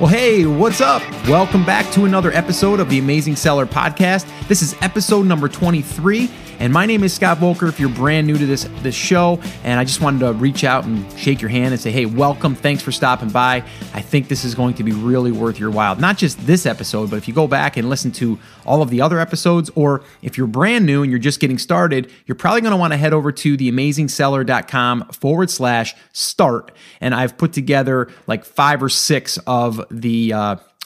Well, hey, what's up? Welcome back to another episode of the Amazing Seller Podcast. This is episode number 23, and my name is Scott Volker if you're brand new to this show, and I just wanted to reach out and shake your hand and say, hey, welcome, thanks for stopping by. I think this is going to be really worth your while. Not just this episode, but if you go back and listen to all of the other episodes, or if you're brand new and you're just getting started, you're probably going to want to head over to theamazingseller.com/start, and I've put together like 5 or 6 of the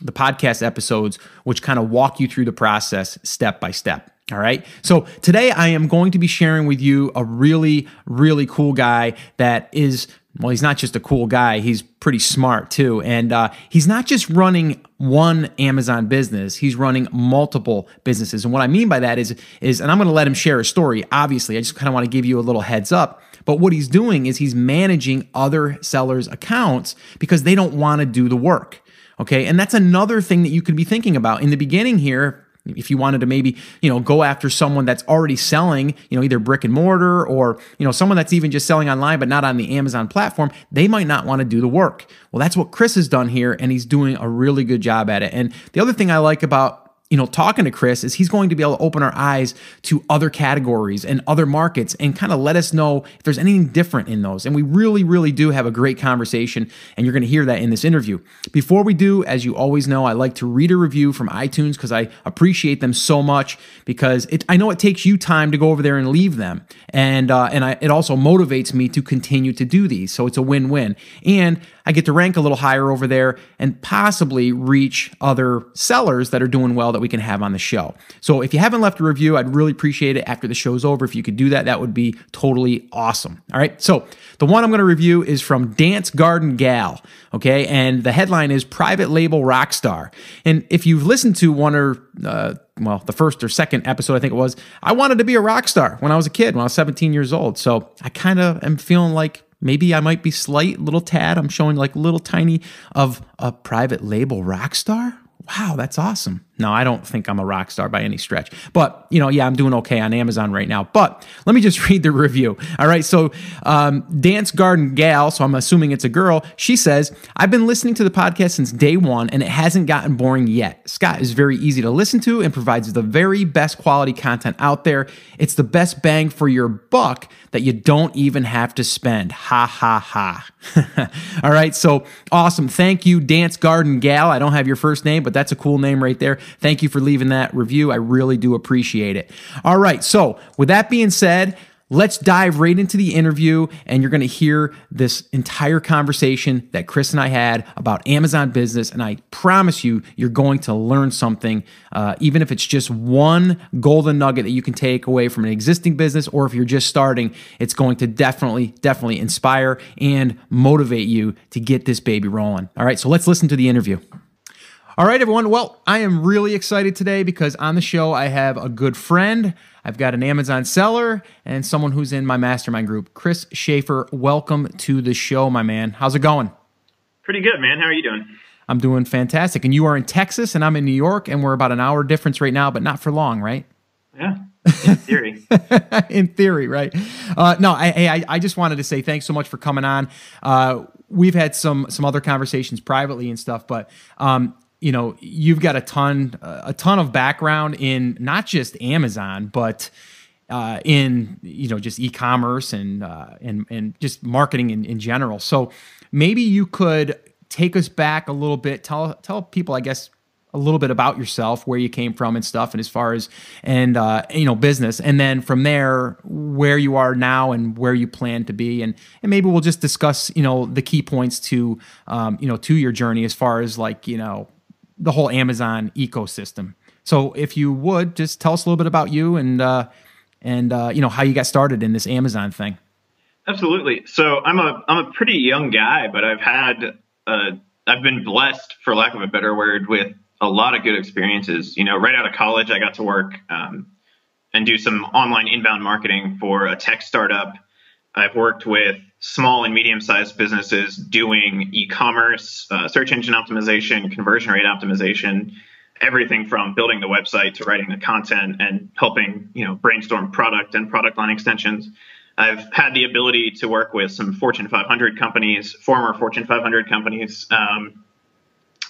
podcast episodes, which kind of walk you through the process step by step. All right. So today I am going to be sharing with you a really, really cool guy that is, well, he's not just a cool guy. He's pretty smart too. And he's not just running one Amazon business. He's running multiple businesses. And what I mean by that is, and I'm going to let him share a story. Obviously, I just kind of want to give you a little heads up. But what he's doing is he's managing other sellers' accounts because they don't want to do the work. Okay. And that's another thing that you could be thinking about in the beginning here. If you wanted to maybe, go after someone that's already selling, either brick and mortar or, someone that's even just selling online, but not on the Amazon platform, they might not want to do the work. Well, that's what Chris has done here, and he's doing a really good job at it. And the other thing I like about talking to Chris is he's going to be able to open our eyes to other categories and other markets and kind of let us know if there's anything different in those. And we really, really do have a great conversation, and you're going to hear that in this interview. Before we do, as you always know, I like to read a review from iTunes because I appreciate them so much, because I know it takes you time to go over there and leave them. And it also motivates me to continue to do these. So it's a win-win. And I get to rank a little higher over there and possibly reach other sellers that are doing well that we can have on the show. So if you haven't left a review, I'd really appreciate it after the show's over. If you could do that, that would be totally awesome. All right. So the one I'm going to review is from Dance Garden Gal. Okay. And the headline is Private Label Rockstar. And if you've listened to one or the first or second episode, I think it was, I wanted to be a rock star when I was a kid, when I was 17 years old. So I kind of am feeling like maybe I might be little tad. I'm showing like little tiny of a private label rock star. Wow, that's awesome. No, I don't think I'm a rock star by any stretch. But, I'm doing okay on Amazon right now. But let me just read the review. All right, so Dance Garden Gal, so I'm assuming it's a girl, she says, I've been listening to the podcast since day one, and it hasn't gotten boring yet. Scott is very easy to listen to and provides the very best quality content out there. It's the best bang for your buck that you don't even have to spend. Ha, ha, ha. All right, so awesome. Thank you, Dance Garden Gal. I don't have your first name, but that's a cool name right there. Thank you for leaving that review. I really do appreciate it. All right, so with that being said, let's dive right into the interview, and you're going to hear this entire conversation that Chris and I had about Amazon business, and I promise you, you're going to learn something, even if it's just one golden nugget that you can take away from an existing business, or if you're just starting, it's going to definitely inspire and motivate you to get this baby rolling. All right, so let's listen to the interview. All right, everyone. Well, I am really excited today because on the show, I have a good friend. I've got an Amazon seller and someone who's in my mastermind group. Chris Schaefer, welcome to the show, my man. How's it going? Pretty good, man. How are you doing? I'm doing fantastic. And you are in Texas and I'm in New York, and we're about an hour difference right now, but not for long, right? Yeah, in theory. In theory, right? I just wanted to say thanks so much for coming on. We've had some other conversations privately and stuff, but you've got a ton of background in not just Amazon, but in just e-commerce and just marketing in general. So maybe you could take us back a little bit. Tell people, I guess, a little bit about yourself, where you came from and stuff, and as far as business, and then from there where you are now and where you plan to be, and maybe we'll just discuss the key points to your journey as far as the whole Amazon ecosystem. So if you would just tell us a little bit about you and how you got started in this Amazon thing. Absolutely. So I'm a pretty young guy, but I've been blessed, for lack of a better word, with a lot of good experiences. Right out of college, I got to work and do some online inbound marketing for a tech startup. I've worked with small and medium-sized businesses doing e-commerce, search engine optimization, conversion rate optimization, everything from building the website to writing the content and helping, brainstorm product and product line extensions. I've had the ability to work with some Fortune 500 companies, former Fortune 500 companies,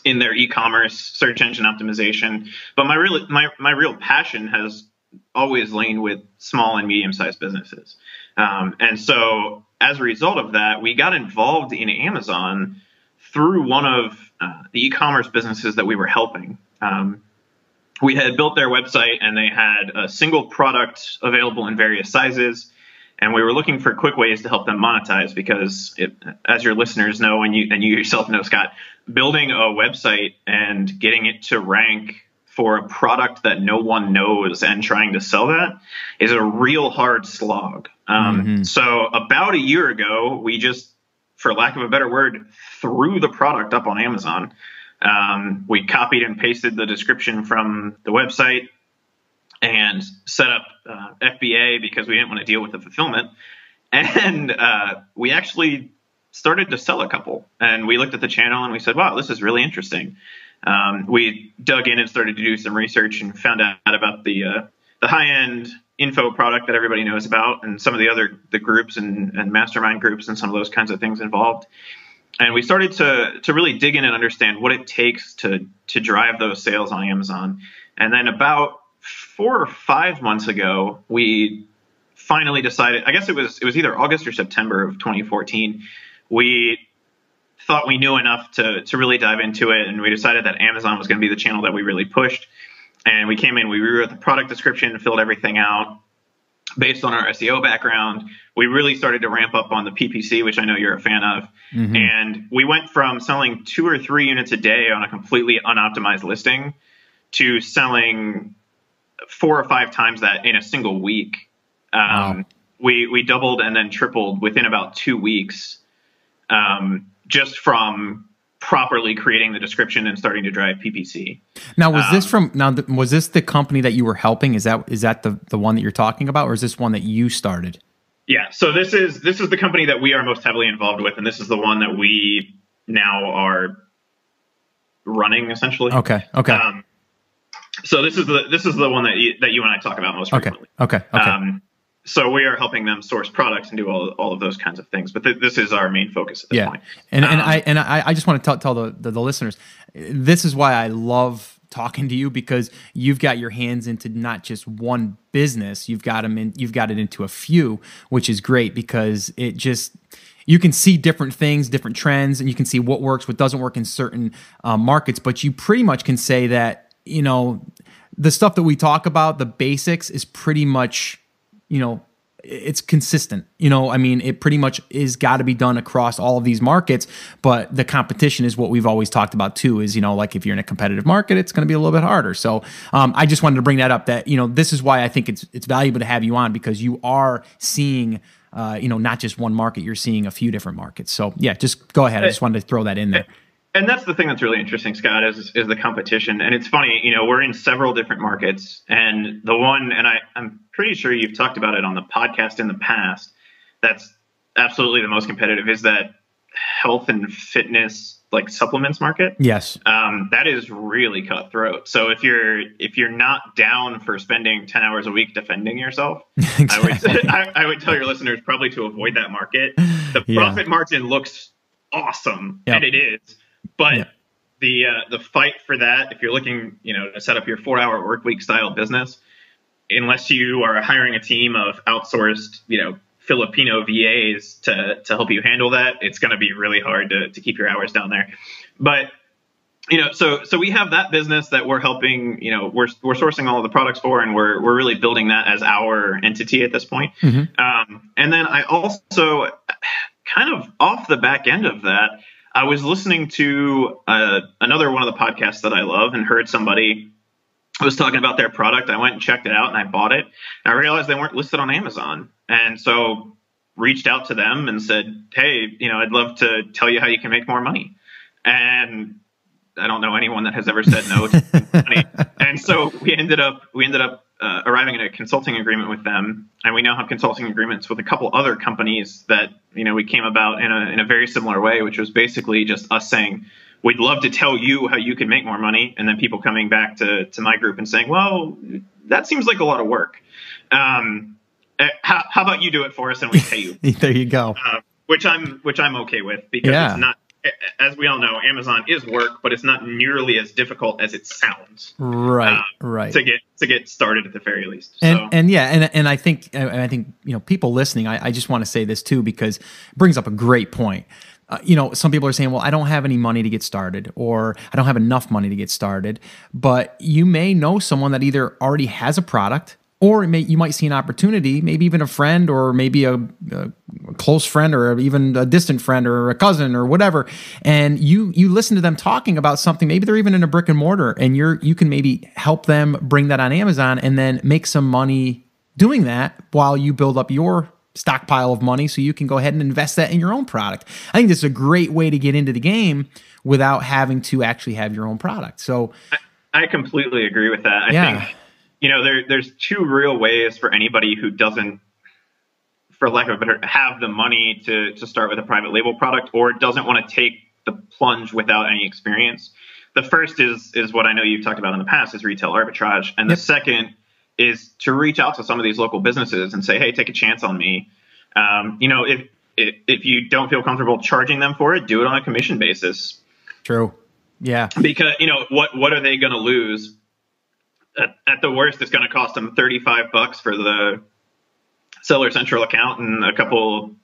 in their e-commerce search engine optimization. But my real passion has always lain with small and medium-sized businesses. And so as a result of that, we got involved in Amazon through one of the e-commerce businesses that we were helping. We had built their website, and they had a single product available in various sizes. And we were looking for quick ways to help them monetize because, as your listeners know, and you yourself know, Scott, building a website and getting it to rank for a product that no one knows and trying to sell that is a real hard slog. So about a year ago, we just, for lack of a better word, threw the product up on Amazon. We copied and pasted the description from the website and set up FBA because we didn't want to deal with the fulfillment. And we actually started to sell a couple. And we looked at the channel and we said, wow, this is really interesting. We dug in and started to do some research and found out about the high-end info product that everybody knows about and some of the groups and mastermind groups and some of those kinds of things involved. And we started to really dig in and understand what it takes to drive those sales on Amazon. And then about 4 or 5 months ago, we finally decided, I guess it was either August or September of 2014, we thought we knew enough to really dive into it. And we decided that Amazon was going to be the channel that we really pushed. And we came in, we rewrote the product description, filled everything out based on our SEO background. We really started to ramp up on the PPC, which I know you're a fan of. And we went from selling 2 or 3 units a day on a completely unoptimized listing to selling 4 or 5 times that in a single week. Wow. We doubled and then tripled within about 2 weeks, just from properly creating the description and starting to drive PPC. Now, was this the company that you were helping? Is that the one that you're talking about, or is this one that you started? Yeah. So this is the company that we are most heavily involved with, and this is the one that we now are running essentially. Okay. So this is the one that you and I talk about most frequently. Okay. So we are helping them source products and do all of those kinds of things. But this is our main focus at this point. And I just want to tell the listeners, this is why I love talking to you, because you've got your hands into not just one business, you've got it into a few, which is great because you can see different things, different trends, and you can see what works, what doesn't work in certain markets. But you pretty much can say that, the stuff that we talk about, the basics, is pretty much, it's consistent. It pretty much is got to be done across all of these markets, but the competition is what we've always talked about too, is, like if you're in a competitive market, it's going to be a little bit harder. So I just wanted to bring that up, that, this is why I think it's valuable to have you on, because you are seeing, not just one market, you're seeing a few different markets. So yeah, just go ahead. I just wanted to throw that in there. And that's the thing that's really interesting, Scott, is the competition. And it's funny, we're in several different markets, and the one, and I'm pretty sure you've talked about it on the podcast in the past, that's absolutely the most competitive, is that health and fitness, like supplements market. Yes. That is really cutthroat. So if you're not down for spending 10 hours a week defending yourself, exactly. I would tell your listeners probably to avoid that market. The profit margin looks awesome, and it is. But the fight for that, if you're looking, to set up your 4-hour work week style business, unless you are hiring a team of outsourced, Filipino VAs to help you handle that, it's going to be really hard to keep your hours down there. But, so we have that business that we're helping, we're sourcing all of the products for, and we're really building that as our entity at this point. And then I also, kind of off the back end of that, I was listening to another one of the podcasts that I love, and heard somebody was talking about their product. I went and checked it out, and I bought it. And I realized they weren't listed on Amazon. And so reached out to them and said, hey, I'd love to tell you how you can make more money. And I don't know anyone that has ever said no to money. And so we ended up arriving at a consulting agreement with them, and we now have consulting agreements with a couple other companies that we came about in a very similar way, which was basically just us saying, we'd love to tell you how you can make more money, and then people coming back to my group and saying, well, that seems like a lot of work. How about you do it for us and we pay you? There you go. Which I'm okay with, because as we all know, Amazon is work, but it's not nearly as difficult as it sounds. Right, right. To get started at the very least. And I think people listening, I just want to say this too, because it brings up a great point. Some people are saying, well, I don't have any money to get started, or I don't have enough money to get started. But you may know someone that either already has a product, or you might see an opportunity, maybe even a friend, or maybe a close friend, or even a distant friend, or a cousin, or whatever. And you listen to them talking about something. Maybe they're even in a brick and mortar, and you can maybe help them bring that on Amazon and then make some money doing that while you build up your stockpile of money so you can go ahead and invest that in your own product. I think this is a great way to get into the game without having to actually have your own product. So I completely agree with that. I think, there's two real ways for anybody who doesn't, for lack of a better, have the money to start with a private label product, or doesn't want to take the plunge without any experience. The first is what I know you've talked about in the past, is retail arbitrage. And the second is to reach out to some of these local businesses and say, hey, take a chance on me. If you don't feel comfortable charging them for it, do it on a commission basis. True. Yeah. Because, what are they going to lose? At the worst, it's going to cost them $35 for the Seller Central account and a couple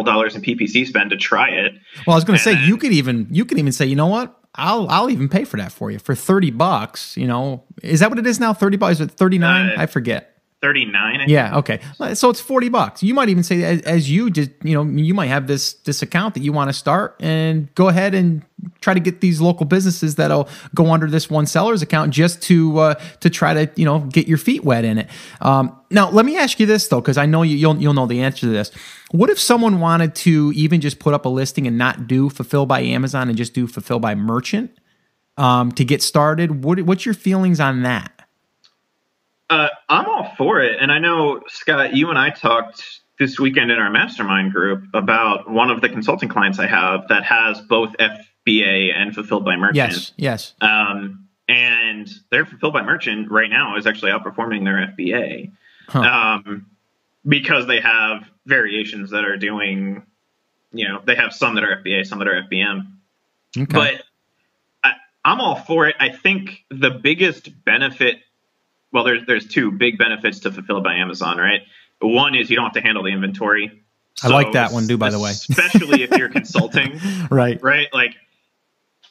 dollars in PPC spend to try it. Well, I was going to say, you could even say, you know what? I'll even pay for that for you for $30. Is that what it is now? $30? Is it 39? I forget. 39. Yeah. Okay. So it's $40. You might even say, as you just, you might have this account that you want to start, and go ahead and try to get these local businesses that'll go under this one seller's account just to try to, get your feet wet in it. Now, let me ask you this though, because I know you'll know the answer to this. What if someone wanted to even just put up a listing and not do Fulfill by Amazon and just do Fulfill by Merchant to get started? What's your feelings on that? I'm all for it. And I know, Scott, you and I talked this weekend in our mastermind group about one of the consulting clients I have that has both FBA and Fulfilled by Merchant. Yes. And their Fulfilled by Merchant right now is actually outperforming their FBA because they have variations that are doing, they have some that are FBA, some that are FBM. Okay. But I'm all for it. I think the biggest benefit, well, there's two big benefits to Fulfilled by Amazon, right? One is you don't have to handle the inventory. I like that one, by the way. Especially if you're consulting. Right. Like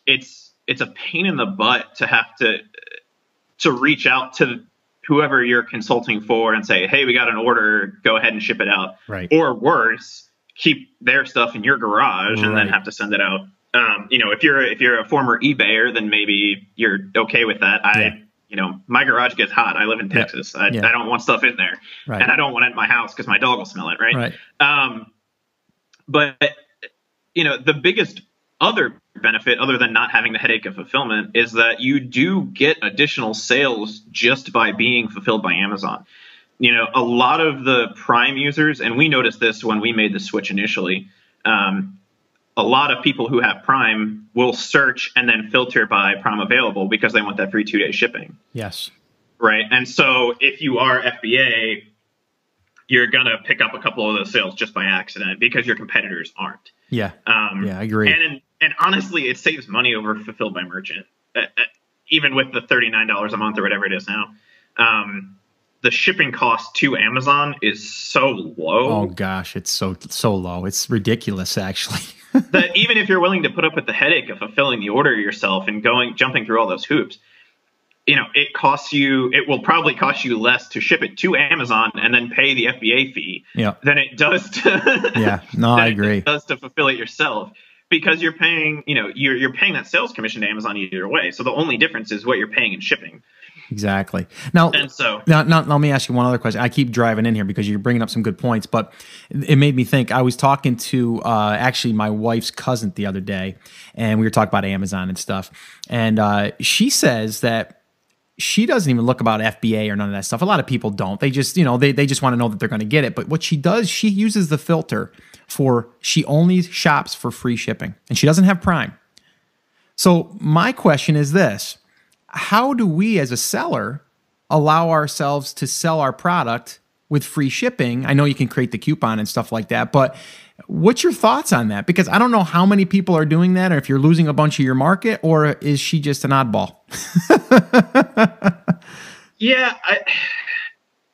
it's a pain in the butt to have to reach out to whoever you're consulting for and say, hey, we got an order, go ahead and ship it out. Right. Or worse, keep their stuff in your garage and then have to send it out. If you're a former eBayer, then maybe you're okay with that. My garage gets hot. I live in Texas. I don't want stuff in there. Right. And I don't want it in my house because my dog will smell it. Right. But the biggest other benefit, other than not having the headache of fulfillment, is that you do get additional sales just by being fulfilled by Amazon. A lot of the Prime users, and we noticed this when we made the switch initially, a lot of people who have Prime will search and then filter by Prime available because they want that free 2-day shipping. Yes. Right. And so if you are FBA, you're going to pick up a couple of those sales just by accident because your competitors aren't. Yeah. I agree. And honestly, it saves money over Fulfilled by Merchant, even with the $39 a month or whatever it is now. The shipping cost to Amazon is so low. Oh gosh, it's so low. It's ridiculous, actually. That even if you're willing to put up with the headache of fulfilling the order yourself and jumping through all those hoops, it will probably cost you less to ship it to Amazon and then pay the FBA fee than it does to I agree. It does to fulfill it yourself, because you're paying, you're paying that sales commission to Amazon either way. So the only difference is what you're paying in shipping. Exactly. Now, let me ask you one other question. I keep driving in here because you're bringing up some good points, but it made me think. I was talking to actually my wife's cousin the other day, and we were talking about Amazon and stuff. And she says that she doesn't even look about FBA or none of that stuff. A lot of people don't. They just, they just want to know that they're going to get it. But what she does, she uses the filter she only shops for free shipping, and she doesn't have Prime. So my question is this. How do we as a seller allow ourselves to sell our product with free shipping? I know you can create the coupon and stuff like that, but What's your thoughts on that? Because I don't know how many people are doing that, or if you're losing a bunch of your market, or is she just an oddball? Yeah,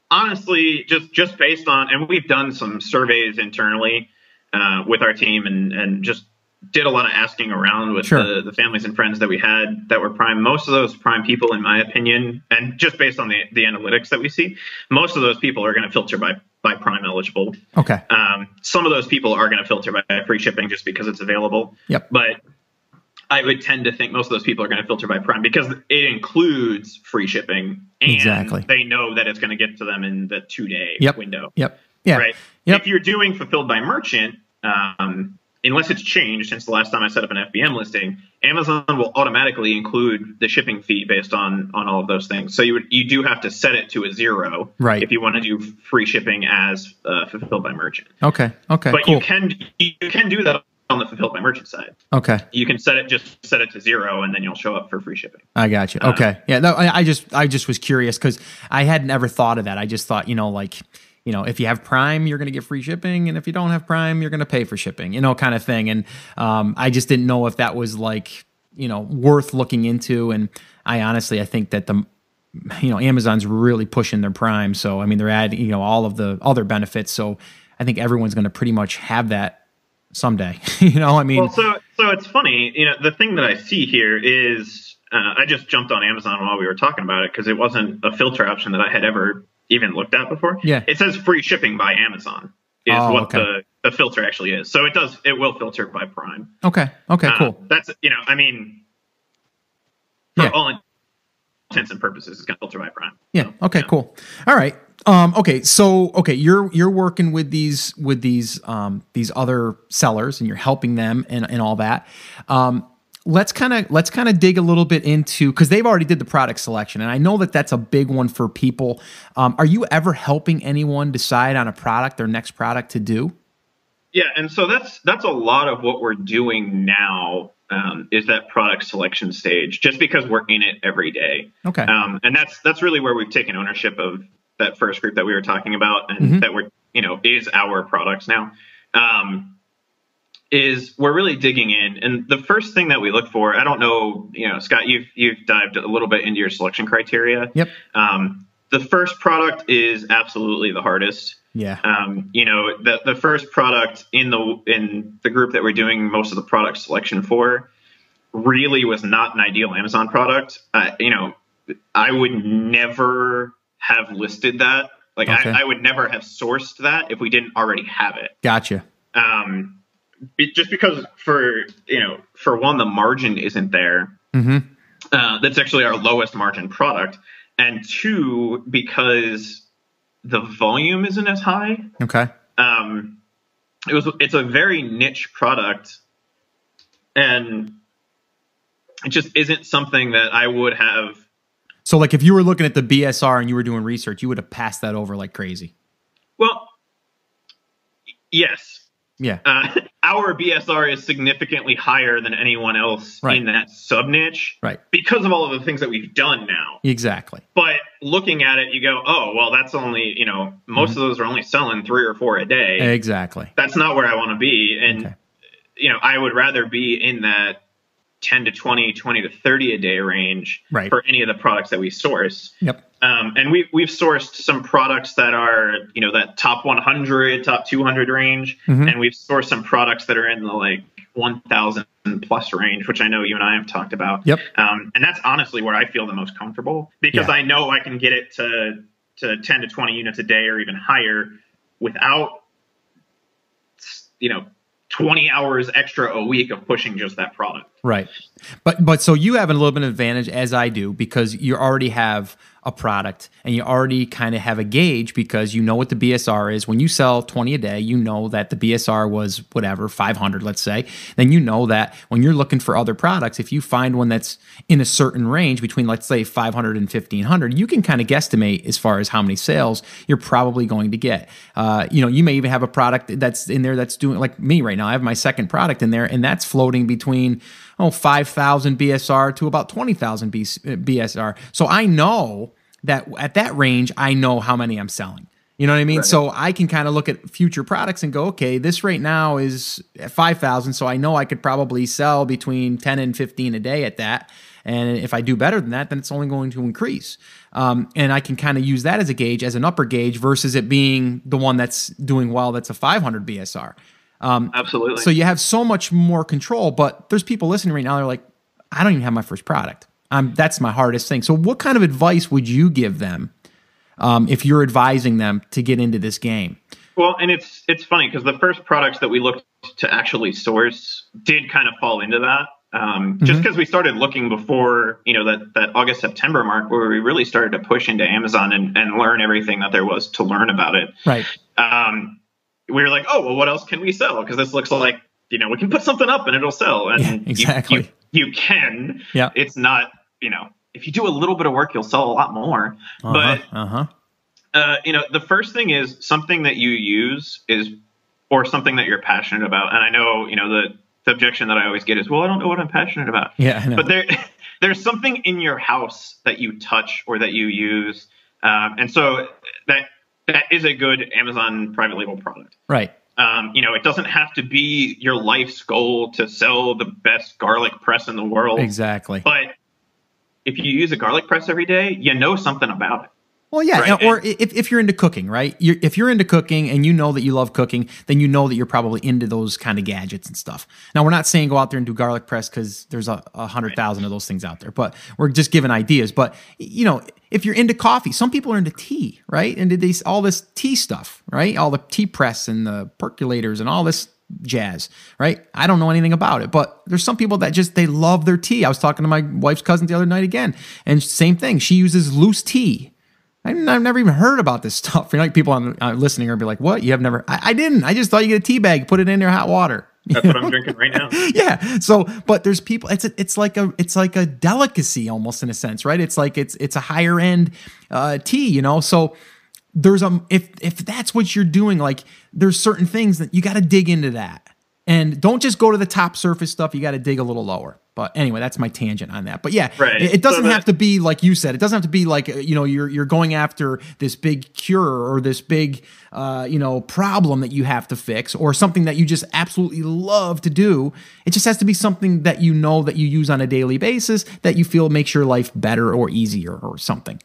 honestly, just based on, and we've done some surveys internally with our team, and just did a lot of asking around with the families and friends that we had that were prime. Most of those prime people, in my opinion, and just based on the analytics that we see, most of those people are going to filter by prime eligible. Okay. Some of those people are going to filter by free shipping just because it's available. Yep. But I would tend to think most of those people are going to filter by prime because it includes free shipping, and they know that it's going to get to them in the 2-day window. Yep. Yeah. Right. Yep. If you're doing fulfilled by merchant, unless it's changed since the last time I set up an FBM listing, Amazon will automatically include the shipping fee based on all of those things. So you do have to set it to a 0, right, if you want to do free shipping as fulfilled by merchant. Okay. But cool. you can do that on the fulfilled by merchant side. Okay. You can set it to 0, and then you'll show up for free shipping. I got you. Okay. Yeah. No, I just was curious because I had never thought of that. I just thought, if you have Prime, you're going to get free shipping, and if you don't have Prime, you're going to pay for shipping, kind of thing. And I just didn't know if that was worth looking into. And I think that Amazon's really pushing their Prime. So I mean, they're adding all of the other benefits. So I think everyone's going to pretty much have that someday. Well, so it's funny. The thing that I see here is I just jumped on Amazon while we were talking about it because it wasn't a filter option that I had ever even looked at before. Yeah. It says free shipping by Amazon is what the filter actually is. So it will filter by Prime. Okay. Cool. That's, for all intents and purposes, it's going to filter by Prime. Yeah. So, okay, cool. All right. You're working with these other sellers, and you're helping them and all that. Let's kind of dig a little bit into, because they've already did the product selection, and I know that that's a big one for people. Are you ever helping anyone decide on a product, their next product to do? Yeah, and so that's a lot of what we're doing now, is that product selection stage, just because we're in it every day. Okay. And that's really where we've taken ownership of that first group that we were talking about, and that we're is our products now. Is we're really digging in, and the first thing that we look for, I don't know, Scott, you've dived a little bit into your selection criteria. Yep. The first product is absolutely the hardest. Yeah. The first product in the group that we're doing most of the product selection for really was not an ideal Amazon product. I would never have listed that. I would never have sourced that if we didn't already have it. Gotcha. Just because for one, the margin isn't there. That's actually our lowest margin product. And 2, because the volume isn't as high. Okay. It's a very niche product, and it just isn't something that I would have. So if you were looking at the BSR and you were doing research, you would have passed that over like crazy. Well, yes. Yeah. Our BSR is significantly higher than anyone else in that sub niche, because of all of the things that we've done now. Exactly. But looking at it, you go, oh, well, that's only, most of those are only selling 3 or 4 a day. Exactly. That's not where I want to be. And, I would rather be in that 10 to 20, 20 to 30 a day range for any of the products that we source. Yep. And we've sourced some products that are, that top 100, top 200 range. And we've sourced some products that are in the 1,000 plus range, which I know you and I have talked about. Yep. And that's honestly where I feel the most comfortable, because I know I can get it to 10 to 20 units a day or even higher without, 20 hours extra a week of pushing just that product. Right. But so you have a little bit of advantage, as I do, because you already have a product and you already kind of have a gauge, because you know what the BSR is. When you sell 20 a day, you know that the BSR was whatever, 500, let's say. Then you know that when you're looking for other products, if you find one that's in a certain range between, let's say, 500 and 1,500, you can kind of guesstimate as far as how many sales you're probably going to get. You may even have a product that's in there that's doing, like me right now. I have my second product in there, and that's floating between 5,000 BSR to about 20,000 BSR. So I know that at that range, I know how many I'm selling. You know what I mean? Right. So I can kind of look at future products and go, okay, this right now is at 5,000. So I know I could probably sell between 10 and 15 a day at that. And if I do better than that, then it's only going to increase. And I can kind of use that as a gauge, as an upper gauge, versus it being the one that's doing well, that's a 500 BSR. Absolutely. So you have so much more control, but there's people listening right now. They're like, I don't even have my first product. That's my hardest thing. So what kind of advice would you give them if you're advising them to get into this game? Well, and it's funny because the first products that we looked to actually source did kind of fall into that. Just because we started looking before, that August, September mark where we really started to push into Amazon and learn everything that there was to learn about it. Right. We were like, oh, well, what else can we sell? Because this looks like, we can put something up and it'll sell. And yeah, exactly. You can. Yeah. It's not, if you do a little bit of work, you'll sell a lot more. But, the first thing is something that you use or something that you're passionate about. And I know, the objection that I always get is, well, I don't know what I'm passionate about. Yeah, I know. But there's something in your house that you touch or that you use. And so that is a good Amazon private label product. Right. It doesn't have to be your life's goal to sell the best garlic press in the world. Exactly. But if you use a garlic press every day, you know something about it. Well, yeah, right? Or if you're into cooking, right? If you're into cooking and you know that you love cooking, then you know that you're probably into those kind of gadgets and stuff. Now, we're not saying go out there and do garlic press because there's 100,000 of those things out there, but we're just giving ideas. But, if you're into coffee, some people are into tea, right? And all this tea stuff, right? All the tea press and the percolators and all this jazz, right? I don't know anything about it, but there's some people that they love their tea. I was talking to my wife's cousin the other night again, and same thing. She uses loose tea. I've never even heard about this stuff. People listening are be like, "What? You have never?" I didn't. I just thought you get a tea bag, put it in there, hot water. That's what I'm drinking right now. Yeah. So, but there's people. It's like a delicacy almost in a sense, right? It's like it's a higher end tea, So there's if that's what you're doing, like there's certain things that you got to dig into that, and don't just go to the top surface stuff. You got to dig a little lower. But anyway, that's my tangent on that. But yeah, right. It doesn't have to be like you said. It doesn't have to be like, you're going after this big cure or this big, problem that you have to fix or something that you just absolutely love to do. It just has to be something that that you use on a daily basis that you feel makes your life better or easier or something.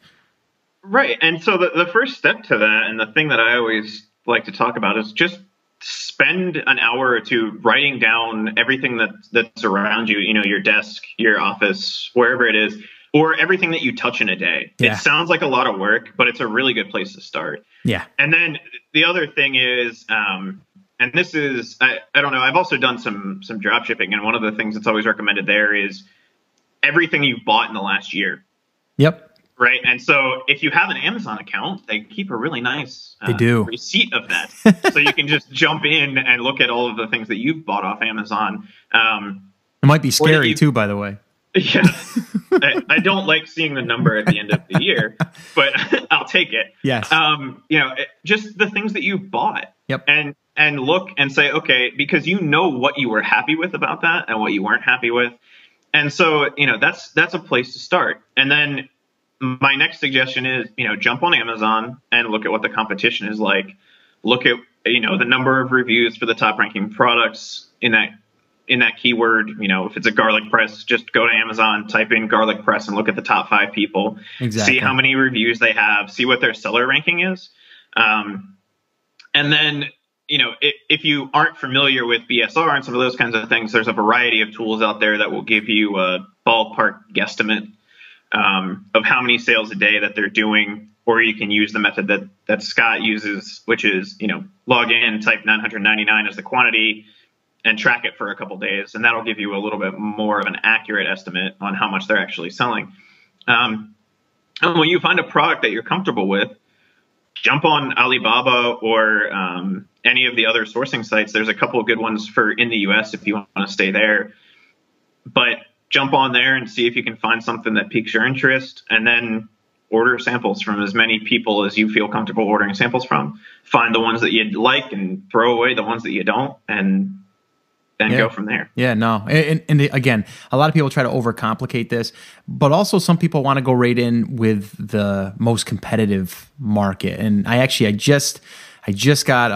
Right. And so the first step to that, and the thing that I always like to talk about, is just spend an hour or two writing down everything that's around you, your desk, your office, wherever it is, or everything that you touch in a day. Yeah. It sounds like a lot of work, but it's a really good place to start. Yeah. And then the other thing is, and this is, I don't know, I've also done some drop shipping. And one of the things that's always recommended there is everything you've bought in the last year. Yep. Right. And so if you have an Amazon account, they keep a really nice receipt of that. So you can just jump in and look at all of the things that you've bought off Amazon. It might be scary too, by the way. Yeah. I don't like seeing the number at the end of the year, but I'll take it. Yes. Just the things that you've bought. Yep. And look and say, okay, because you know what you were happy with about that and what you weren't happy with. And so, that's a place to start. And then my next suggestion is, jump on Amazon and look at what the competition is like. Look at, the number of reviews for the top ranking products in that keyword. If it's a garlic press, just go to Amazon, type in garlic press and look at the top 5 people. Exactly. See how many reviews they have, see what their seller ranking is. And then, if you aren't familiar with BSR and some of those kinds of things, there's a variety of tools out there that will give you a ballpark guesstimate of how many sales a day that they're doing, or you can use the method that Scott uses, which is, log in, type 999 as the quantity and track it for a couple days. And that'll give you a little bit more of an accurate estimate on how much they're actually selling. And when you find a product that you're comfortable with, jump on Alibaba or any of the other sourcing sites. There's a couple of good ones for in the US if you want to stay there. But jump on there and see if you can find something that piques your interest, and then order samples from as many people as you feel comfortable ordering samples from. Find the ones that you'd like and throw away the ones that you don't, and and go from there. Yeah, no. And again, a lot of people try to overcomplicate this, but also some people want to go right in with the most competitive market. And I just got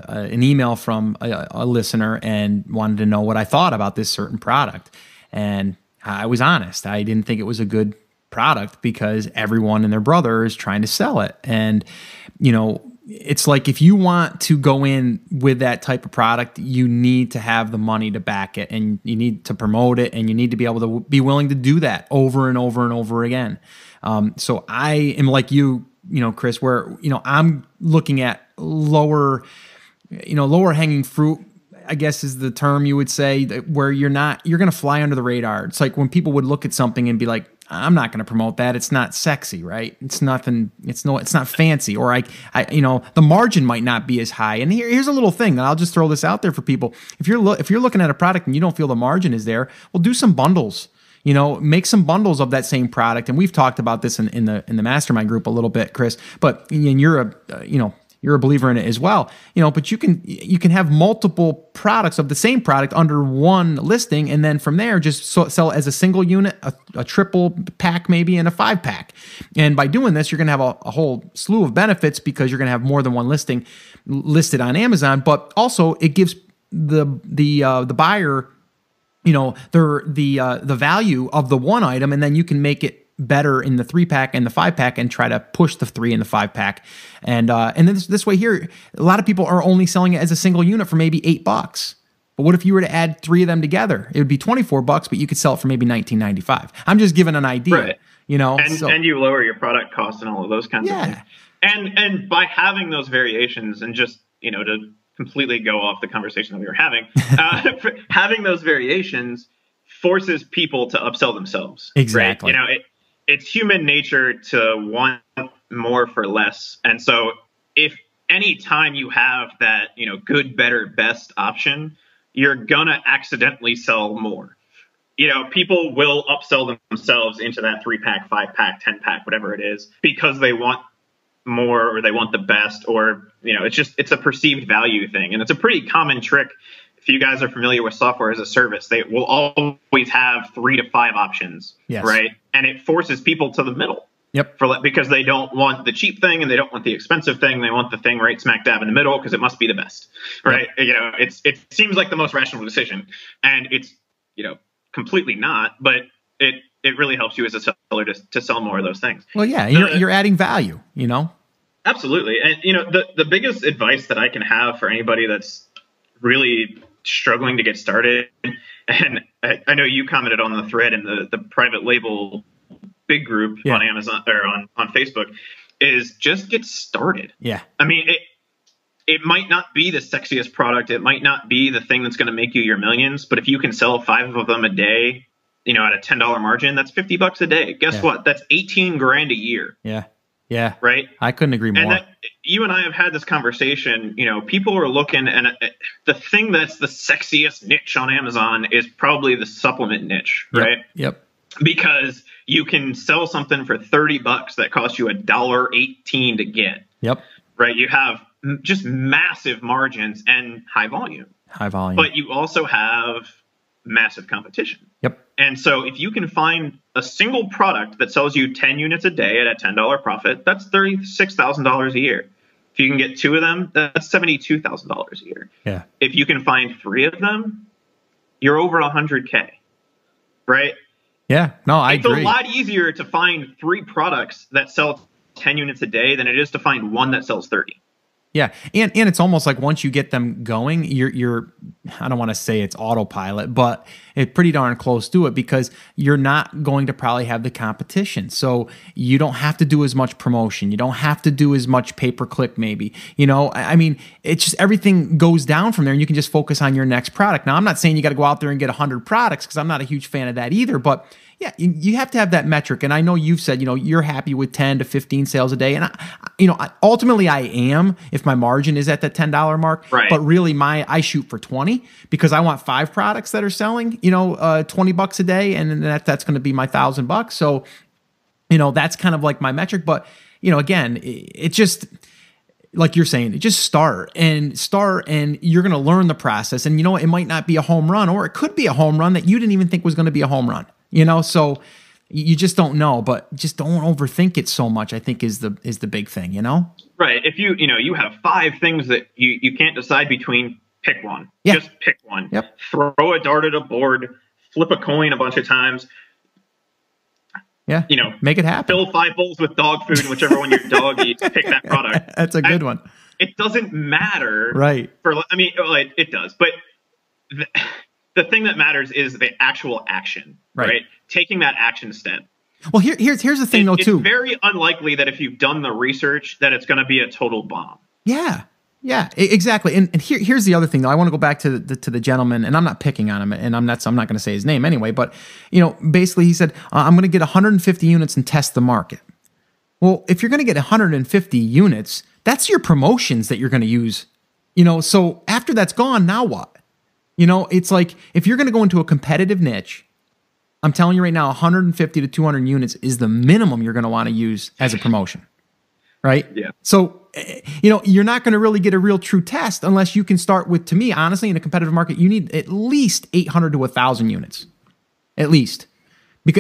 an email from a listener and wanted to know what I thought about this certain product. And I was honest. I didn't think it was a good product because everyone and their brother is trying to sell it. And, it's like if you want to go in with that type of product, you need to have the money to back it, and you need to promote it, and you need to be able to be willing to do that over and over and over again. So I am like you, Chris, where, I'm looking at lower hanging fruit, I guess is the term you would say, where you're going to fly under the radar. It's like when people would look at something and be like, I'm not going to promote that. It's not sexy, right? It's nothing. It's not fancy. Or the margin might not be as high. And here's a little thing that I'll just throw this out there for people. If you're looking at a product and you don't feel the margin is there, well, do some bundles. Make some bundles of that same product. And we've talked about this in the mastermind group a little bit, Chris. But you're a believer in it as well, but you can have multiple products of the same product under one listing, and then from there just sell as a single unit, a triple pack maybe, and a 5-pack. And by doing this, you're going to have a whole slew of benefits because you're going to have more than one listing listed on Amazon. But also it gives the buyer, the value of the one item, and then you can make it better in the 3-pack and the 5-pack and try to push the 3 and the 5-pack. And then this way here, a lot of people are only selling it as a single unit for maybe $8. But what if you were to add 3 of them together? It would be $24, but you could sell it for maybe $19.95. I'm just giving an idea, right. And you lower your product cost and all of those kinds of things. And by having those variations, and just, to completely go off the conversation that we were having, having those variations forces people to upsell themselves. Exactly. Right? It's human nature to want more for less. And so if any time you have that, good, better, best option, you're going to accidentally sell more. People will upsell themselves into that 3-pack, 5-pack, 10-pack, whatever it is, because they want more, or they want the best, or, it's a perceived value thing. And it's a pretty common trick. If you guys are familiar with software as a service, they will always have 3 to 5 options, yes. Right? And it forces people to the middle. Yep. Because they don't want the cheap thing and they don't want the expensive thing. They want the thing right smack dab in the middle because it must be the best, right? Yep. It seems like the most rational decision, and it's completely not. But it really helps you as a seller to sell more of those things. Well, yeah, you're adding value, Absolutely, and the biggest advice that I can have for anybody that's really struggling to get started, and I know you commented on the thread in the private label big group on Amazon or on Facebook, is just get started. Yeah. I mean, it might not be the sexiest product. It might not be the thing that's going to make you your millions, but if you can sell 5 of them a day, at a $10 margin, that's $50 a day. Guess what? That's $18,000 a year. Yeah. Yeah. Right. I couldn't agree more. And you and I have had this conversation, people are looking, and the thing that's the sexiest niche on Amazon is probably the supplement niche, right? Yep. Because you can sell something for $30 that costs you $1.18 to get. Yep. Right. You have just massive margins and high volume. But you also have massive competition. Yep. And so if you can find a single product that sells you 10 units a day at a $10 profit, that's $36,000 a year. If you can get 2 of them, that's $72,000 a year. Yeah. If you can find 3 of them, you're over $100K. Right? Yeah. No, I agree. It's a lot easier to find 3 products that sell 10 units a day than it is to find one that sells 30. Yeah. And it's almost like once you get them going, you're I don't want to say it's autopilot, but it's pretty darn close to it, because you're not going to probably have the competition. So you don't have to do as much promotion. You don't have to do as much pay-per-click maybe. I mean, it's just everything goes down from there, and you can just focus on your next product. Now, I'm not saying you got to go out there and get 100 products, because I'm not a huge fan of that either, but yeah, you have to have that metric. And I know you've said, you're happy with 10 to 15 sales a day. And ultimately I am, if my margin is at that $10 mark, right. But really I shoot for 20, because I want 5 products that are selling, $20 a day. And that's going to be my $1,000. So, that's kind of like my metric. But, again, it just, like you're saying, just start and you're going to learn the process. And it might not be a home run, or it could be a home run that you didn't even think was going to be a home run, so you just don't know, but just don't overthink it so much, I think is the big thing, Right. If you have 5 things that you can't decide between, pick one. Yeah. Just pick one. Yep. Throw a dart at a board, flip a coin a bunch of times. Yeah. Make it happen. Fill 5 bowls with dog food, and whichever one your dog eats, pick that product. That's a good one. It doesn't matter. Right. It does. But the thing that matters is the actual action, right? Taking that action step. Well, here's the thing, though, too. It's very unlikely that if you've done the research that it's going to be a total bomb. Yeah. Yeah, exactly. And here's the other thing, though. I want to go back to the gentleman, and I'm not picking on him, and I'm not going to say his name anyway. But basically, he said, "I'm going to get 150 units and test the market." Well, if you're going to get 150 units, that's your promotions that you're going to use. So after that's gone, now what? It's like if you're going to go into a competitive niche, I'm telling you right now, 150 to 200 units is the minimum you're going to want to use as a promotion. Right? Yeah. So, you're not going to really get a real true test unless you can start with, to me, honestly, in a competitive market, you need at least 800 to 1,000 units. At least.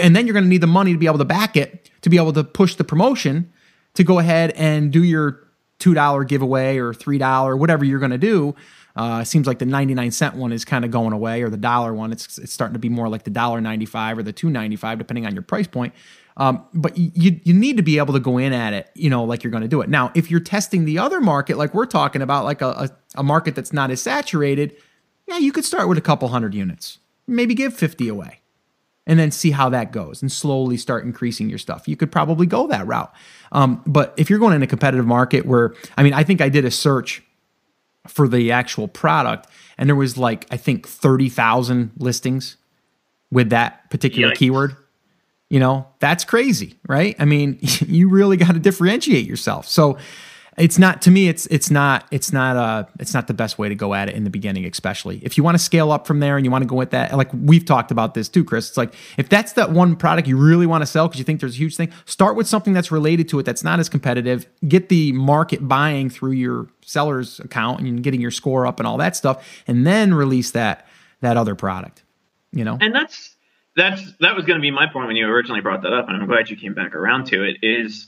And then you're going to need the money to be able to back it, to be able to push the promotion, to go ahead and do your $2 giveaway or $3, whatever you're going to do. It seems like the 99-cent one is kind of going away, or the dollar one. It's starting to be more like the $1.95 or the $2.95, depending on your price point. But you need to be able to go in at it, like you're going to do it. Now, if you're testing the other market, like we're talking about, like a market that's not as saturated, yeah, you could start with a couple hundred units, maybe give 50 away, and then see how that goes and slowly start increasing your stuff. You could probably go that route. But if you're going in a competitive market where, I think I did a search for the actual product, and there was I think 30,000 listings with that particular keyword. That's crazy, right? You really got to differentiate yourself. So it's not, to me, it's not the best way to go at it in the beginning, especially if you want to scale up from there and you want to go with that. Like we've talked about this too, Chris. It's like, if that's that one product you really want to sell because you think there's a huge thing, start with something that's related to it, that's not as competitive. Get the market buying through your seller's account and getting your score up and all that stuff, and then release that other product, And that was going to be my point when you originally brought that up, and I'm glad you came back around to it, is,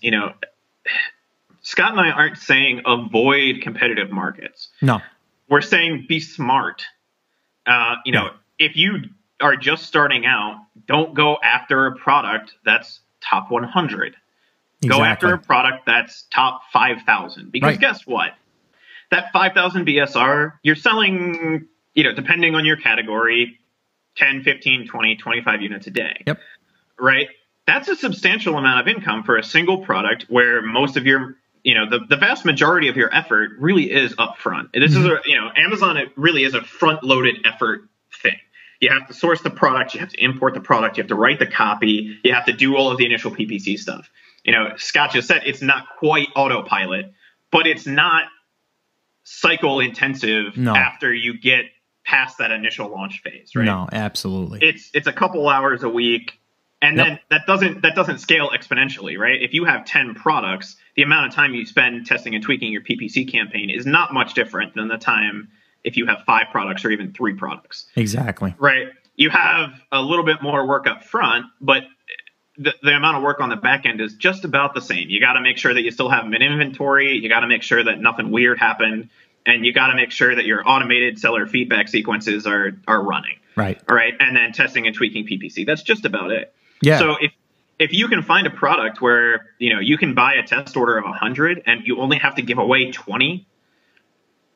Scott and I aren't saying avoid competitive markets. No. We're saying be smart. If you are just starting out, don't go after a product that's top 100. Exactly. Go after a product that's top 5,000. Because guess what? That 5,000 BSR, you're selling, depending on your category, 10, 15, 20, 25 units a day. Yep. Right? That's a substantial amount of income for a single product where most of your, the vast majority of your effort really is upfront. This is Amazon, it really is a front-loaded effort thing. You have to source the product, you have to import the product, you have to write the copy, you have to do all of the initial PPC stuff. Scott just said it's not quite autopilot, but it's not cycle intensive after you get past that initial launch phase, right? No, absolutely. It's a couple hours a week, and then that doesn't scale exponentially, right? If you have 10 products, the amount of time you spend testing and tweaking your PPC campaign is not much different than the time if you have 5 products or even 3 products. Exactly. Right. You have a little bit more work up front, but the amount of work on the back end is just about the same. You got to make sure that you still have them in inventory. You got to make sure that nothing weird happened. And you got to make sure that your automated seller feedback sequences are running. Right. All right. And then testing and tweaking PPC. That's just about it. Yeah. So if you can find a product where, you can buy a test order of 100 and you only have to give away 20,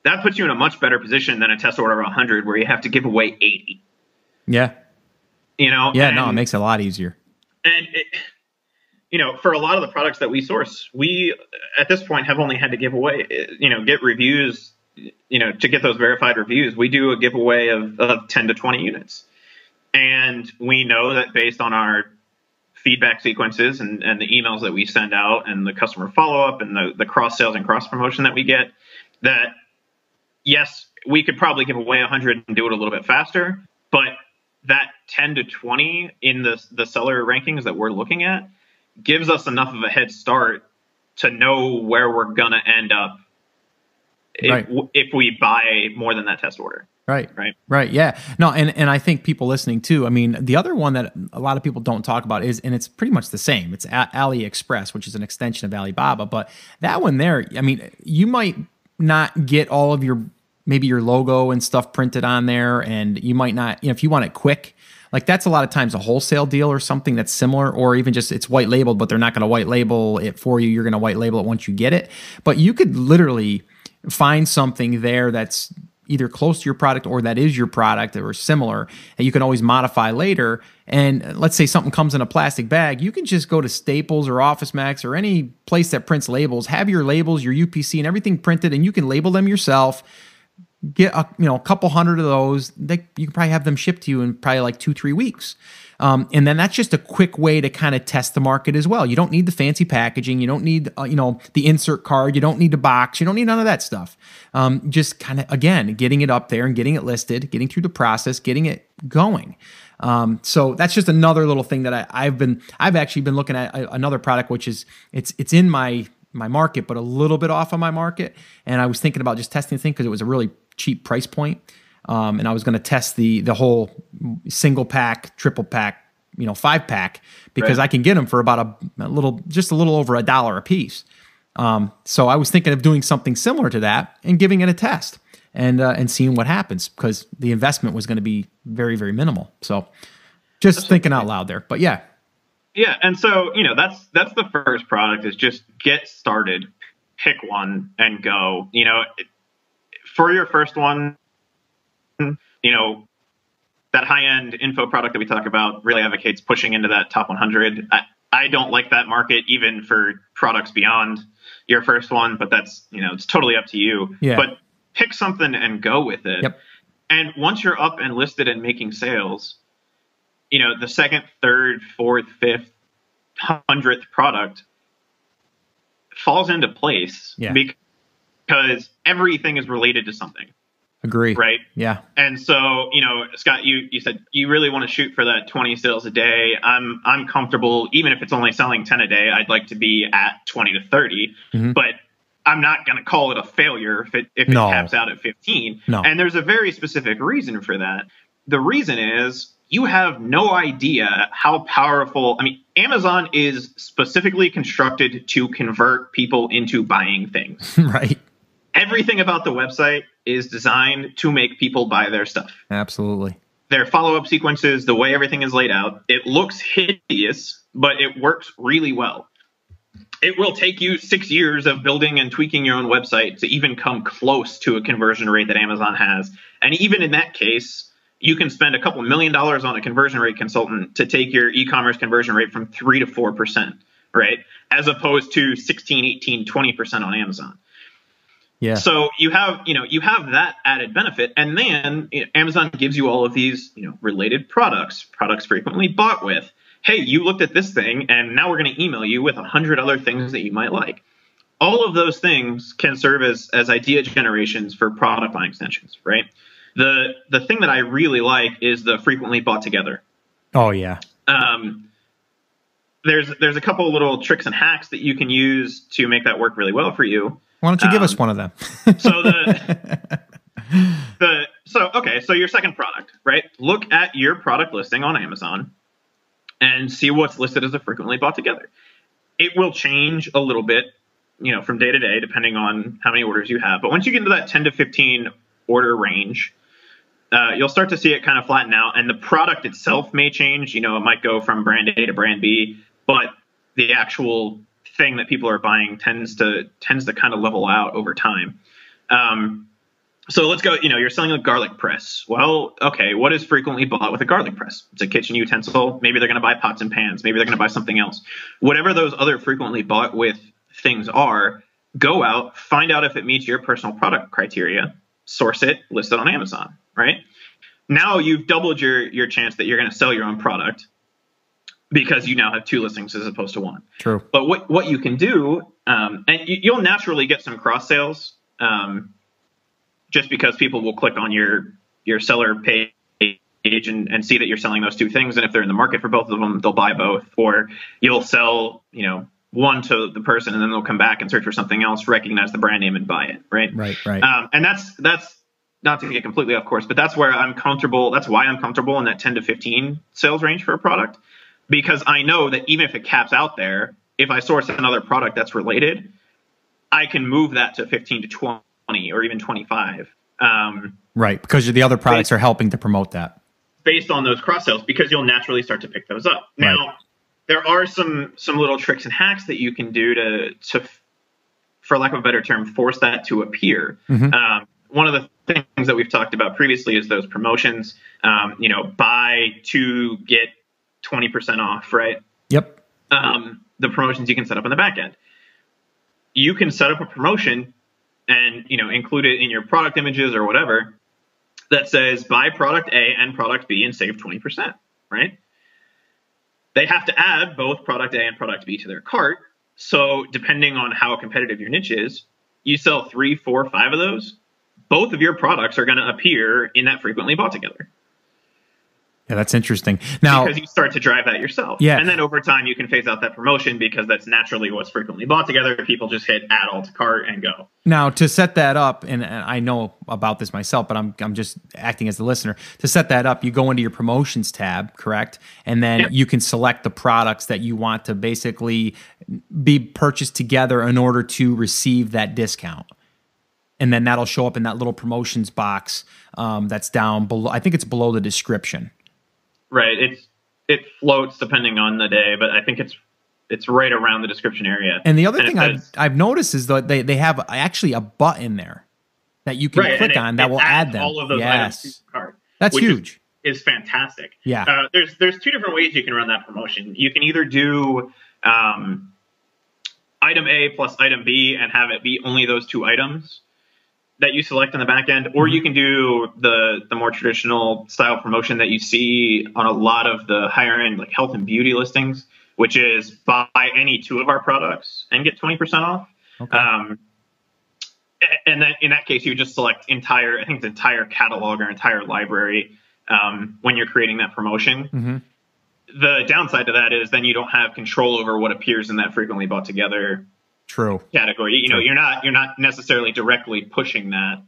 that puts you in a much better position than a test order of 100 where you have to give away 80. Yeah. Yeah, it makes it a lot easier. And for a lot of the products that we source, we at this point have only had to give away, get reviews, to get those verified reviews. We do a giveaway of 10 to 20 units. And we know that based on our feedback sequences and the emails that we send out and the customer follow-up and the cross sales and cross promotion that we get, that yes, we could probably give away 100 and do it a little bit faster, but that 10 to 20 in the seller rankings that we're looking at gives us enough of a head start to know where we're going to end up if we buy more than that test order. Right. Right. Right. Yeah. No, and I think people listening too, I mean, the other one that a lot of people don't talk about is, and it's pretty much the same, it's AliExpress, which is an extension of Alibaba. But that one there, I mean, you might not get all of maybe your logo and stuff printed on there, and you might not, if you want it quick, like that's a lot of times a wholesale deal or something that's similar, or even just it's white labeled, but they're not going to white label it for you. You're going to white label it once you get it. But you could literally find something there that's either close to your product or that is your product or similar, and you can always modify later. And let's say something comes in a plastic bag, you can just go to Staples or Office Max or any place that prints labels, have your labels, your UPC and everything printed, and you can label them yourself. Get a couple hundred of those. You can probably have them shipped to you in probably like 2-3 weeks. And then that's just a quick way to kind of test the market as well. You don't need the fancy packaging. You don't need, the insert card. You don't need the box. You don't need none of that stuff. Just kind of, again, getting it up there and getting it listed, getting through the process, getting it going. So that's just another little thing that I've actually been looking at another product, which is it's in my market, but a little bit off of my market. And I was thinking about just testing the thing because it was a really cheap price point. And I was going to test the whole single pack, triple pack, 5-pack, because I can get them for about just a little over $1 a piece. So I was thinking of doing something similar to that and giving it a test and seeing what happens, because the investment was going to be very, very minimal. So just thinking out loud there, but yeah. Yeah. And so, that's the first product, is just get started, pick one and go. For your first one, that high-end info product that we talk about really advocates pushing into that top 100. I don't like that market, even for products beyond your first one, but that's, it's totally up to you. Yeah. But pick something and go with it. Yep. And once you're up and listed and making sales, the second, third, fourth, fifth, 100th product falls into place. Yeah. Because everything is related to something. Agree. Right. Yeah. And so, Scott, you said you really want to shoot for that 20 sales a day. I'm comfortable, even if it's only selling 10 a day, I'd like to be at 20 to 30, but I'm not going to call it a failure if it caps out at 15. No. And there's a very specific reason for that. The reason is you have no idea how powerful. I mean, Amazon is specifically constructed to convert people into buying things. Right. Everything about the website is designed to make people buy their stuff. Absolutely. Their follow-up sequences, the way everything is laid out, it looks hideous, but it works really well. It will take you 6 years of building and tweaking your own website to even come close to a conversion rate that Amazon has. And even in that case, you can spend a couple $1 million on a conversion rate consultant to take your e-commerce conversion rate from 3 to 4%, right? As opposed to 16, 18, 20% on Amazon. Yeah. So you have that added benefit. And then Amazon gives you all of these, related products frequently bought with. Hey, you looked at this thing and now we're going to email you with 100 other things that you might like. All of those things can serve as idea generations for product line extensions, right? The thing that I really like is the frequently bought together. Oh, yeah. There's a couple of little tricks and hacks that you can use to make that work really well for you. Why don't you give us one of them? So your second product, right? Look at your product listing on Amazon and see what's listed as a frequently bought together. It will change a little bit, from day to day, depending on how many orders you have. But once you get into that 10 to 15 order range, you'll start to see it kind of flatten out, and the product itself may change. It might go from brand A to brand B, but the actual thing that people are buying tends to kind of level out over time. So let's go, you're selling a garlic press. Well, okay, what is frequently bought with a garlic press? It's a kitchen utensil. Maybe they're going to buy pots and pans. Maybe they're going to buy something else. Whatever those other frequently bought with things are, go out, find out if it meets your personal product criteria, source it, list it on Amazon, right? Now you've doubled your chance that you're going to sell your own product, because you now have 2 listings as opposed to 1. True. But what you can do, and you'll naturally get some cross sales, just because people will click on your seller page and see that you're selling those 2 things. And if they're in the market for both of them, they'll buy both. Or you'll sell, one to the person, and then they'll come back and search for something else, recognize the brand name, and buy it. Right. Right. And that's not to get completely off course, but that's where I'm comfortable. That's why I'm comfortable in that 10 to 15 sales range for a product, because I know that even if it caps out there, if I source another product that's related, I can move that to 15 to 20 or even 25. Right, because the other products are helping to promote that. Based on those cross sales, because you'll naturally start to pick those up. Now, right. There are some little tricks and hacks that you can do to, for lack of a better term, force that to appear. Mm-hmm. One of the things that we've talked about previously is those promotions. Buy 2 get 20% off, right? Yep. The promotions you can set up on the back end. You can set up a promotion and include it in your product images or whatever that says buy product A and product B and save 20%, right? They have to add both product A and product B to their cart. So depending on how competitive your niche is, you sell 3, 4, 5 of those, both of your products are going to appear in that frequently bought together. Yeah, that's interesting. Now, because you start to drive that yourself. Yeah. And then over time, you can phase out that promotion because that's naturally what's frequently bought together. People just hit add all to cart and go. Now, to set that up, and I know about this myself, but I'm just acting as the listener. To set that up, you go into your promotions tab, correct? And then you can select the products that you want to basically be purchased together in order to receive that discount. And then that'll show up in that little promotions box that's down below. I think it's below the description. Right. It floats depending on the day, but I think it's right around the description area. And the other thing I've noticed is that they have actually a button there that you can click on that will add them. All of those items to the cart. That's huge. Is fantastic. Yeah. There's 2 different ways you can run that promotion. You can either do item A plus item B and have it be only those 2 items that you select on the back end, or you can do the more traditional style promotion that you see on a lot of the higher end, like health and beauty listings, which is buy any 2 of our products and get 20% off. Okay. And then in that case, you would just select entire catalog or entire library when you're creating that promotion. Mm-hmm. The downside to that is then you don't have control over what appears in that frequently bought together category. You're not necessarily directly pushing that.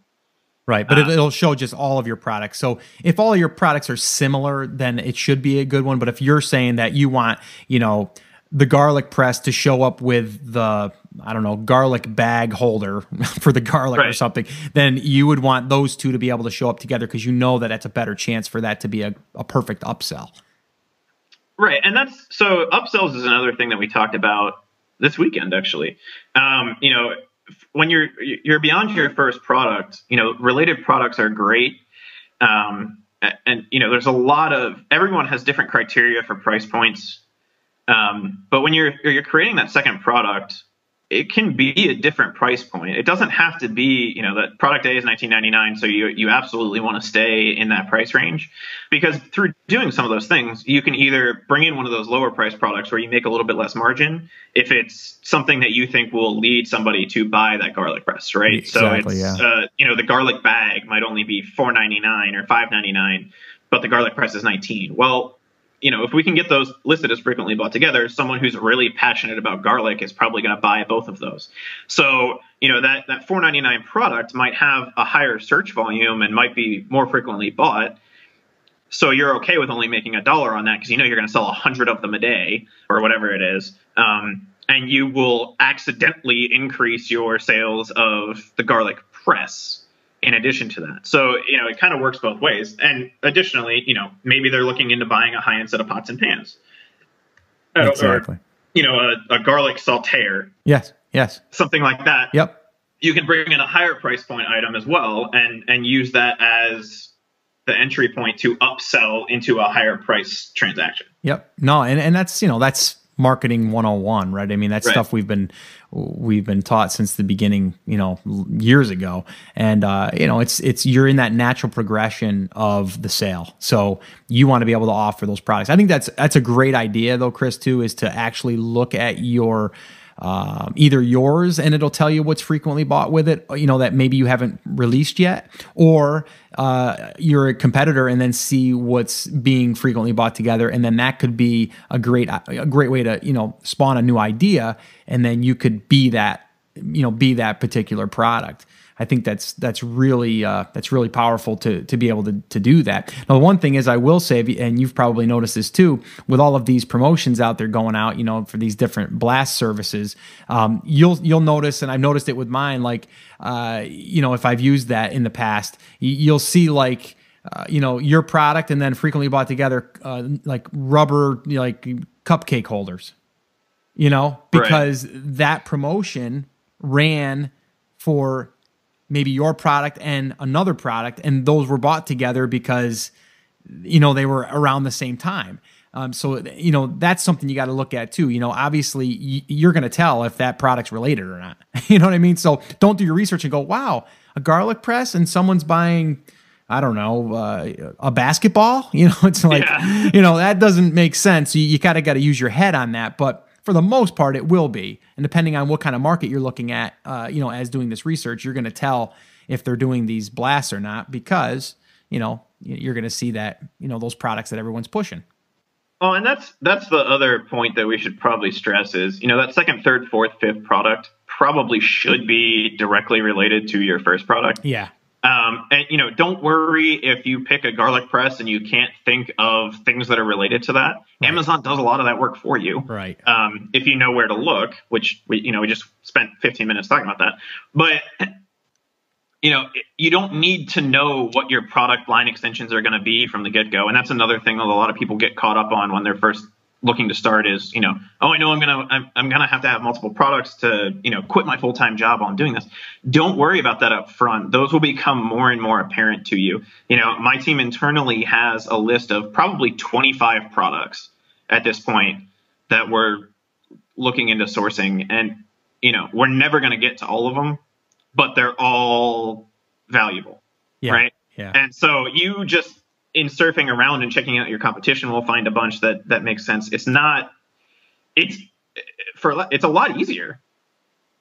Right, but it'll show just all of your products. So if all of your products are similar, then it should be a good one. But if you're saying that you want, the garlic press to show up with the, garlic bag holder for the garlic or something, then you would want those 2 to be able to show up together because that's a better chance for that to be a perfect upsell. Right, and so upsells is another thing that we talked about this weekend, actually. When you're beyond your first product, related products are great. And there's a lot of, everyone has different criteria for price points. But when you're creating that second product, it can be a different price point. It doesn't have to be, that product A is $19.99. So you absolutely want to stay in that price range, because through doing some of those things, you can either bring in one of those lower price products where you make a little bit less margin if it's something that you think will lead somebody to buy that garlic press, right? Exactly, so it's, the garlic bag might only be $4.99 or $5.99, but the garlic press is $19. Well, if we can get those listed as frequently bought together, someone who's really passionate about garlic is probably going to buy both of those. So, that $4.99 product might have a higher search volume and might be more frequently bought. So you're okay with only making $1 on that because you're going to sell 100 of them a day or whatever it is. And you will accidentally increase your sales of the garlic press in addition to that. So, it kind of works both ways. And additionally, maybe they're looking into buying a high-end set of pots and pans. Exactly. Or, a garlic sauteer. Yes. Something like that. Yep. You can bring in a higher price point item as well and use that as the entry point to upsell into a higher price transaction. Yep. No, and that's, that's marketing 101, right? I mean, that's stuff we've been taught since the beginning, years ago. And it's you're in that natural progression of the sale. So you want to be able to offer those products. I think that's a great idea though, Chris, too, is to actually look at your either yours and it'll tell you what's frequently bought with it, that maybe you haven't released yet, or you're a competitor and then see what's being frequently bought together, and then that could be a great way to spawn a new idea, and then you could be that particular product. I think that's really powerful to be able to do that. Now, the one thing is, I will say, and you've probably noticed this too, with all of these promotions out there going out, for these different blast services, you'll notice, and I've noticed it with mine, like, if I've used that in the past, you'll see like, your product and then frequently bought together, like rubber, like cupcake holders, because that promotion ran for maybe your product and another product, and those were bought together because they were around the same time. So that's something you got to look at too. Obviously you're going to tell if that product's related or not. You know what I mean? So don't do your research and go, wow, a garlic press and someone's buying, I don't know, a basketball. It's like, that doesn't make sense. You kind of got to use your head on that, but for the most part, it will be. And depending on what kind of market you're looking at, as doing this research, you're going to tell if they're doing these blasts or not, because, you're going to see that, those products that everyone's pushing. Oh, and that's the other point that we should probably stress is, that second, third, fourth, fifth product probably should be directly related to your first product. Yeah. And don't worry if you pick a garlic press and you can't think of things that are related to that. Right. Amazon does a lot of that work for you. Right. If you know where to look, which we just spent 15 minutes talking about that. But you don't need to know what your product line extensions are going to be from the get-go. And that's another thing that a lot of people get caught up on when they're first looking to start is, I know I'm going to have to have multiple products to, quit my full-time job while I'm doing this. Don't worry about that up front. Those will become more and more apparent to you. My team internally has a list of probably 25 products at this point that we're looking into sourcing. And, we're never going to get to all of them, but they're all valuable. Yeah, right? Yeah. And so you just, in surfing around and checking out your competition, will find a bunch that makes sense. It's a lot easier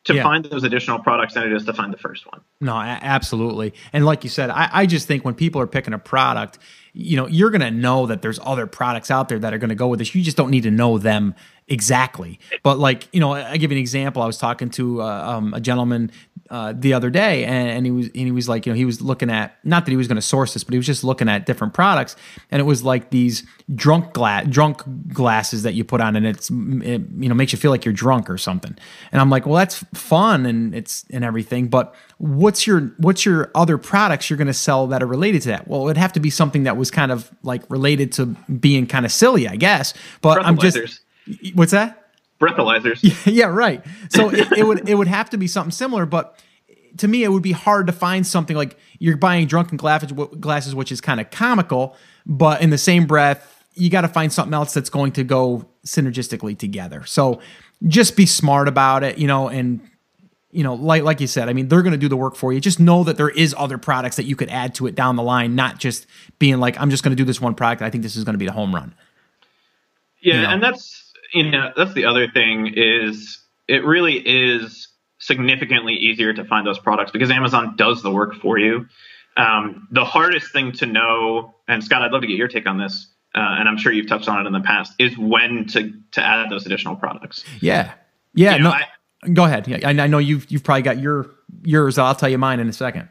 to find those additional products than it is to find the first one. No, absolutely. And like you said, I just think when people are picking a product, you're going to know that there's other products out there that are going to go with this. You just don't need to know them exactly. But like, I give you an example. I was talking to a gentleman the other day, and he was like, he was looking at, not that he was going to source this, but he was just looking at different products, and it was like these drunk glasses that you put on, and it makes you feel like you're drunk or something. And I'm like, well, that's fun and everything, but what's your other products you're going to sell that are related to that? Well, it'd have to be something that was kind of like related to being kind of silly, I guess. But I'm just, what's that? Breathalyzers. Yeah, right. So it would have to be something similar, but to me, it would be hard to find something like you're buying drunken glasses, which is kind of comical, but in the same breath, you got to find something else that's going to go synergistically together. So just be smart about it, and like you said, I mean, they're going to do the work for you. Just know that there is other products that you could add to it down the line, not just being like, I'm just going to do this one product. I think this is going to be the home run. Yeah, and that's the other thing is it really is significantly easier to find those products because Amazon does the work for you. The hardest thing to know, and Scott, I'd love to get your take on this, and I'm sure you've touched on it in the past, is when to add those additional products. Yeah. Go ahead. Yeah, I know you've probably got yours. I'll tell you mine in a second.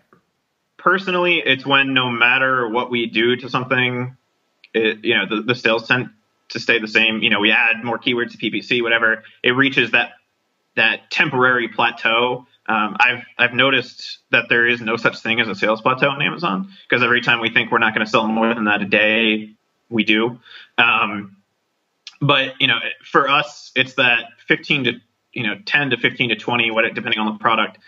Personally, it's when no matter what we do to something, the sales tend to stay the same. We add more keywords to PPC, whatever. It reaches that temporary plateau. I've noticed that there is no such thing as a sales plateau on Amazon because every time we think we're not going to sell more than that a day, we do. But for us, it's that 15 to 10 to 15 to 20, depending on the product,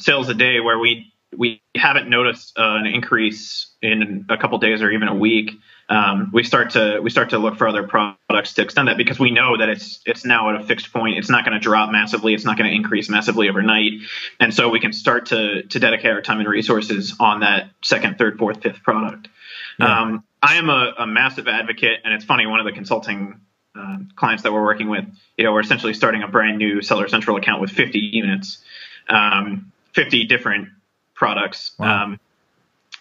sales a day where we haven't noticed an increase in a couple days or even a week. We start to look for other products to extend that because we know that it's now at a fixed point. It's not going to drop massively. It's not going to increase massively overnight. And so we can start to dedicate our time and resources on that second, third, fourth, fifth product. Yeah. I am a massive advocate, and it's funny, one of the consulting clients that we're working with, we're essentially starting a brand new Seller Central account with 50 units, 50 different products, Wow.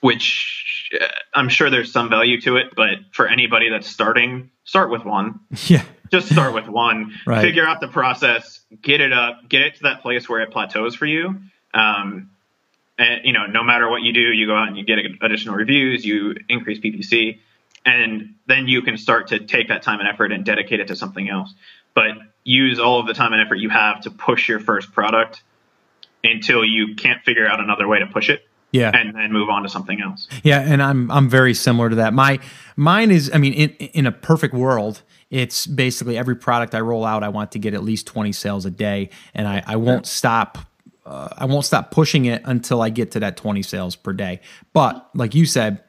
which I'm sure there's some value to it. But for anybody that's starting, start with one. Yeah. Just start with one, Right. Figure out the process, get it up, get it to that place where it plateaus for you. And, no matter what you do, you go out and you get additional reviews, you increase PPC, and then you can start to take that time and effort and dedicate it to something else. But use all of the time and effort you have to push your first product until you can't figure out another way to push it. Yeah. And then move on to something else. Yeah, and I'm very similar to that. Mine is, I mean, in a perfect world, it's basically every product I roll out, I want to get at least 20 sales a day, and I won't stop. I won't stop pushing it until I get to that 20 sales per day. But like you said,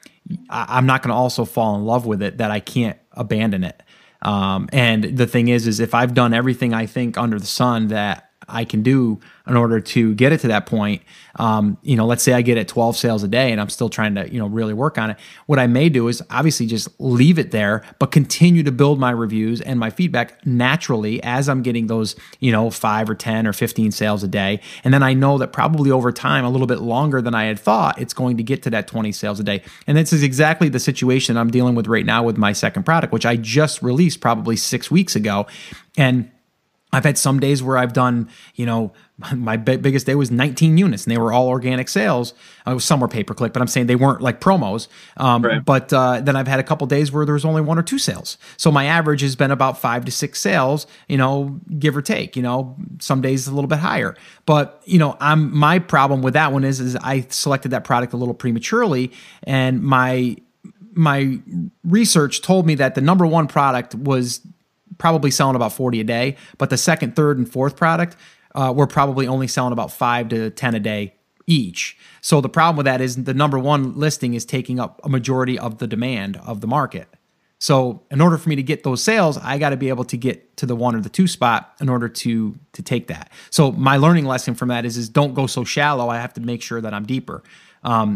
I'm not going to also fall in love with it that I can't abandon it. And the thing is if I've done everything I think under the sun that I can do in order to get it to that point, let's say I get at 12 sales a day and I'm still trying to, really work on it. What I may do is obviously just leave it there, but continue to build my reviews and my feedback naturally as I'm getting those, 5 or 10 or 15 sales a day. And then I know that probably over time, a little bit longer than I had thought, it's going to get to that 20 sales a day. And this is exactly the situation I'm dealing with right now with my second product, which I just released probably 6 weeks ago. And I've had some days where I've done, my biggest day was 19 units and they were all organic sales. Some were pay-per-click, but I'm saying they weren't like promos. Right. But then I've had a couple days where there was only 1 or 2 sales. So my average has been about 5 to 6 sales, give or take, some days a little bit higher. But, my problem with that one is I selected that product a little prematurely, and my research told me that the number one product was probably selling about 40 a day, but the second, third, and fourth product were probably only selling about 5 to 10 a day each. So the problem with that is the number one listing is taking up a majority of the demand of the market. So in order for me to get those sales, I got to be able to get to the 1 or the 2 spot in order to take that. So my learning lesson from that is don't go so shallow. I have to make sure that I'm deeper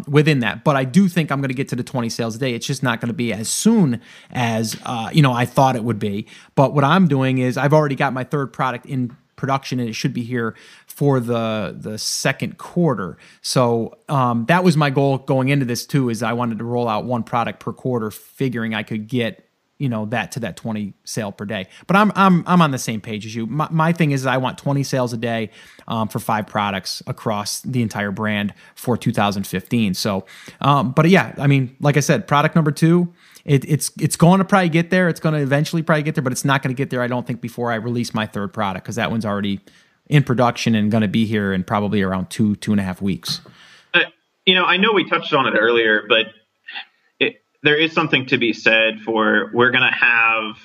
within that. But I do think I'm going to get to the 20 sales a day. It's just not going to be as soon as I thought it would be. But what I'm doing is I've already got my third product in production, and it should be here for the second quarter. So that was my goal going into this too, is I wanted to roll out 1 product per quarter, figuring I could get that to that 20 sale per day. But I'm on the same page as you. My thing is I want 20 sales a day for 5 products across the entire brand for 2015. So, but yeah, I mean, like I said, product number 2, it's going to probably get there. It's going to eventually probably get there, but it's not going to get there, I don't think, before I release my third product, because that one's already in production and going to be here in probably around 2.5 weeks. I know we touched on it earlier, but there is something to be said for we're going to have,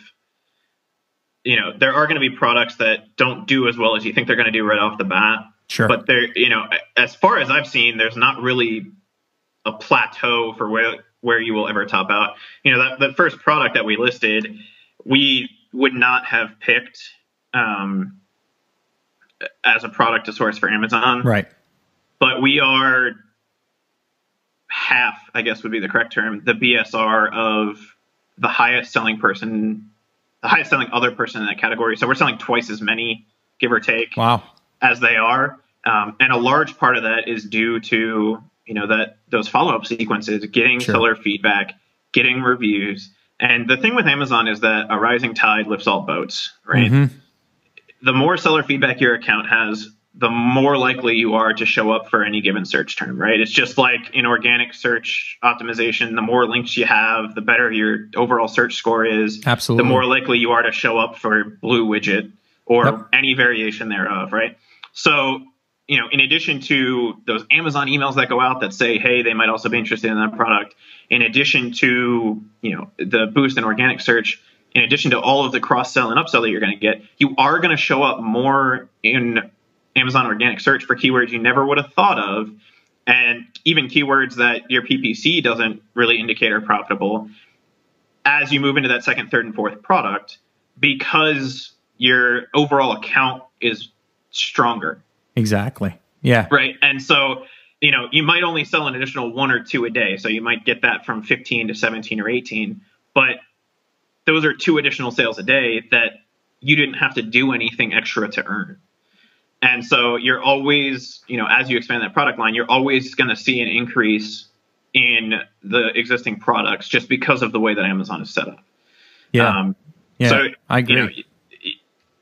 there are going to be products that don't do as well as you think they're going to do right off the bat. Sure. But as far as I've seen, there's not really a plateau for where you will ever top out. That first product that we listed, we would not have picked as a product to source for Amazon. Right. But we are half, I guess would be the correct term, the BSR of the highest selling other person in that category. So we're selling twice as many, give or take, wow, as they are. And a large part of that is due to, those follow-up sequences, getting Sure. seller feedback, getting reviews. And the thing with Amazon is that a rising tide lifts all boats, right? Mm-hmm. The more seller feedback your account has, the more likely you are to show up for any given search term, right? It's just like in organic search optimization, the more links you have, the better your overall search score is. Absolutely. The more likely you are to show up for blue widget or Yep. any variation thereof, right? So, in addition to those Amazon emails that go out that say, hey, they might also be interested in that product, in addition to, the boost in organic search, in addition to all of the cross-sell and upsell that you're going to get, you are going to show up more in Amazon organic search for keywords you never would have thought of, and even keywords that your PPC doesn't really indicate are profitable as you move into that second, third, and fourth product, because your overall account is stronger. Exactly. Yeah. Right. And so, you might only sell an additional 1 or 2 a day. So you might get that from 15 to 17 or 18, but those are 2 additional sales a day that you didn't have to do anything extra to earn. And so you're always, as you expand that product line, you're always going to see an increase in the existing products just because of the way that Amazon is set up. Yeah. So I agree.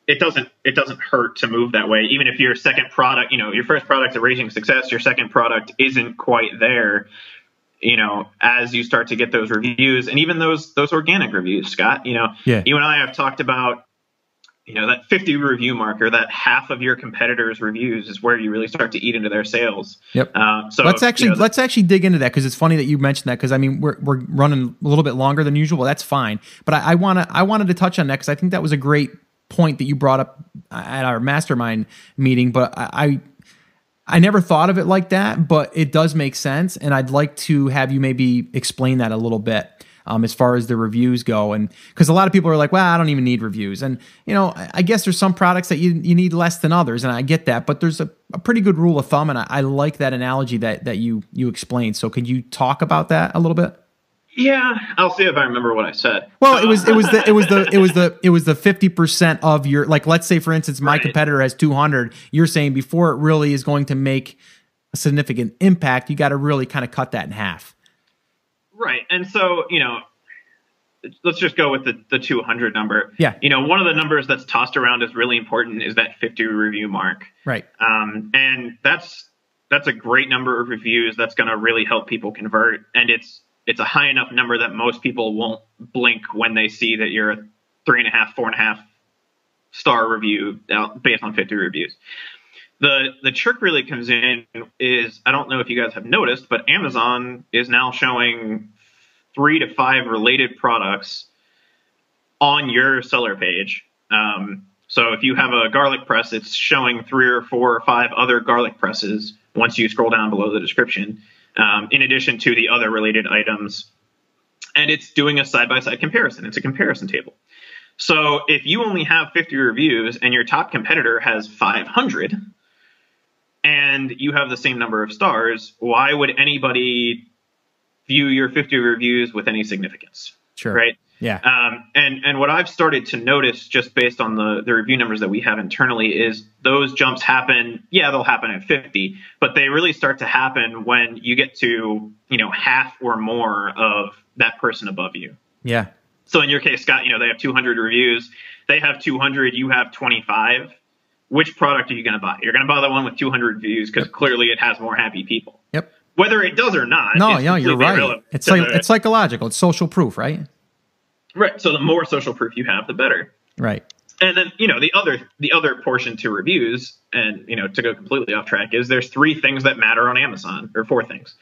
It doesn't hurt to move that way. Even if your second product, your first product's a raging success, your second product isn't quite there, as you start to get those reviews and even those organic reviews, Scott, you and I have talked about, that 50 review marker, that half of your competitors' reviews is where you really start to eat into their sales. Yep. So let's actually dig into that, because it's funny that you mentioned that, because I mean we're running a little bit longer than usual. That's fine, but I wanted to touch on that because I think that was a great point that you brought up at our mastermind meeting. But I never thought of it like that, but it does make sense, and I'd like to have you maybe explain that a little bit. As far as the reviews go, and because a lot of people are like, well, I don't even need reviews. And, I guess there's some products that you need less than others, and I get that, but there's a pretty good rule of thumb, and I like that analogy that you explained. So could you talk about that a little bit? Yeah, I'll see if I remember what I said. Well, it was the 50% of your, like, let's say for instance, my competitor has 200. You're saying before it really is going to make a significant impact, you got to really kind of cut that in half. Right. And so, let's just go with the 200 number. Yeah. One of the numbers that's tossed around is really important is that 50 review mark. Right. And that's a great number of reviews that's going to really help people convert. And it's a high enough number that most people won't blink when they see that you're a 3.5, 4.5 star review based on 50 reviews. The trick really comes in is, I don't know if you guys have noticed, but Amazon is now showing 3 to 5 related products on your seller page. So if you have a garlic press, it's showing 3 or 4 or 5 other garlic presses once you scroll down below the description, in addition to the other related items. And it's doing a side-by-side comparison. It's a comparison table. So if you only have 50 reviews and your top competitor has 500, and you have the same number of stars, why would anybody view your 50 reviews with any significance? Sure. Right? Yeah. And what I've started to notice just based on the review numbers that we have internally is those jumps happen. Yeah, they'll happen at 50, but they really start to happen when you get to, half or more of that person above you. Yeah. So in your case, Scott, they have 200 reviews. They have 200. You have 25. Which product are you going to buy? You're going to buy the one with 200 views because clearly it has more happy people. Yep. Whether it does or not. No, you're right. It's psychological. It's social proof, right? Right. So the more social proof you have, the better. Right. And then, the other portion to reviews, and, to go completely off track, is there's 3 things that matter on Amazon, or 4 things,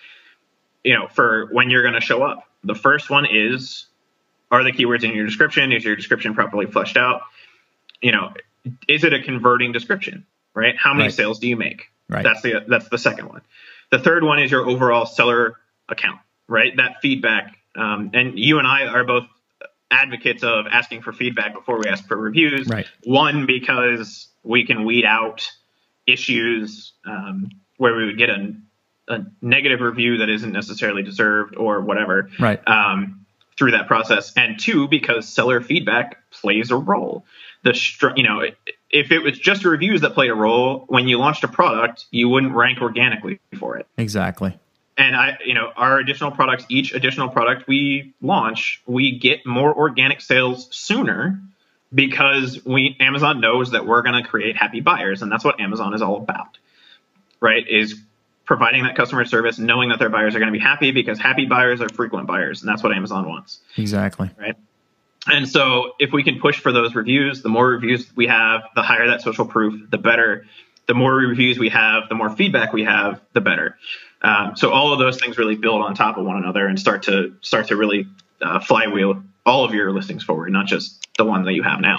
for when you're going to show up. The first one is, are the keywords in your description? Is your description properly fleshed out? Is it a converting description, right? How many sales do you make? Right. That's the second one. The third one is your overall seller account, right? That feedback. And you and I are both advocates of asking for feedback before we ask for reviews. Right. One, because we can weed out issues where we would get a negative review that isn't necessarily deserved or whatever. Right. Through that process. And 2, because seller feedback plays a role. If it was just reviews that played a role, when you launched a product, you wouldn't rank organically for it. Exactly. And our additional products, each additional product we launch, we get more organic sales sooner because Amazon knows that we're going to create happy buyers. And that's what Amazon is all about, right? Is providing that customer service, knowing that their buyers are going to be happy, because happy buyers are frequent buyers. And that's what Amazon wants. Exactly. Right. And so if we can push for those reviews, the more reviews we have, the higher that social proof, the better. The more reviews we have, the more feedback we have, the better. So all of those things really build on top of one another and start to really flywheel all of your listings forward, not just the one that you have now.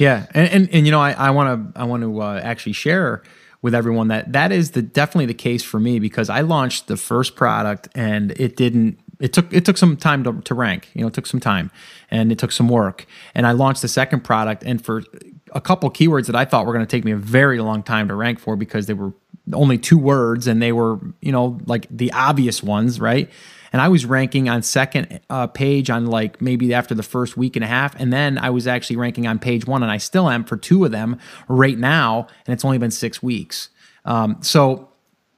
Yeah, and I want to actually share with everyone that is definitely the case for me, because I launched the first product and it took some time to rank. It took some time and it took some work. And I launched the second product, and for a couple keywords that I thought were going to take me a very long time to rank for because they were only 2 words, and they were, like the obvious ones, right? And I was ranking on second page on like maybe after the first week and a half. And then I was actually ranking on page 1, and I still am for 2 of them right now. And it's only been 6 weeks. So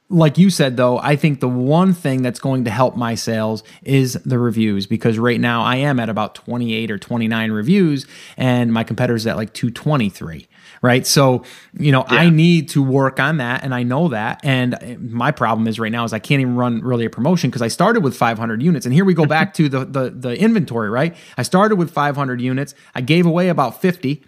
like you said, though, I think the one thing that's going to help my sales is the reviews, because right now I am at about 28 or 29 reviews, and my competitor's at like 223. Right. So, I need to work on that, and I know that. And my problem is right now is I can't even run really a promotion, because I started with 500 units. And here we go back to the inventory, right? I started with 500 units. I gave away about 50.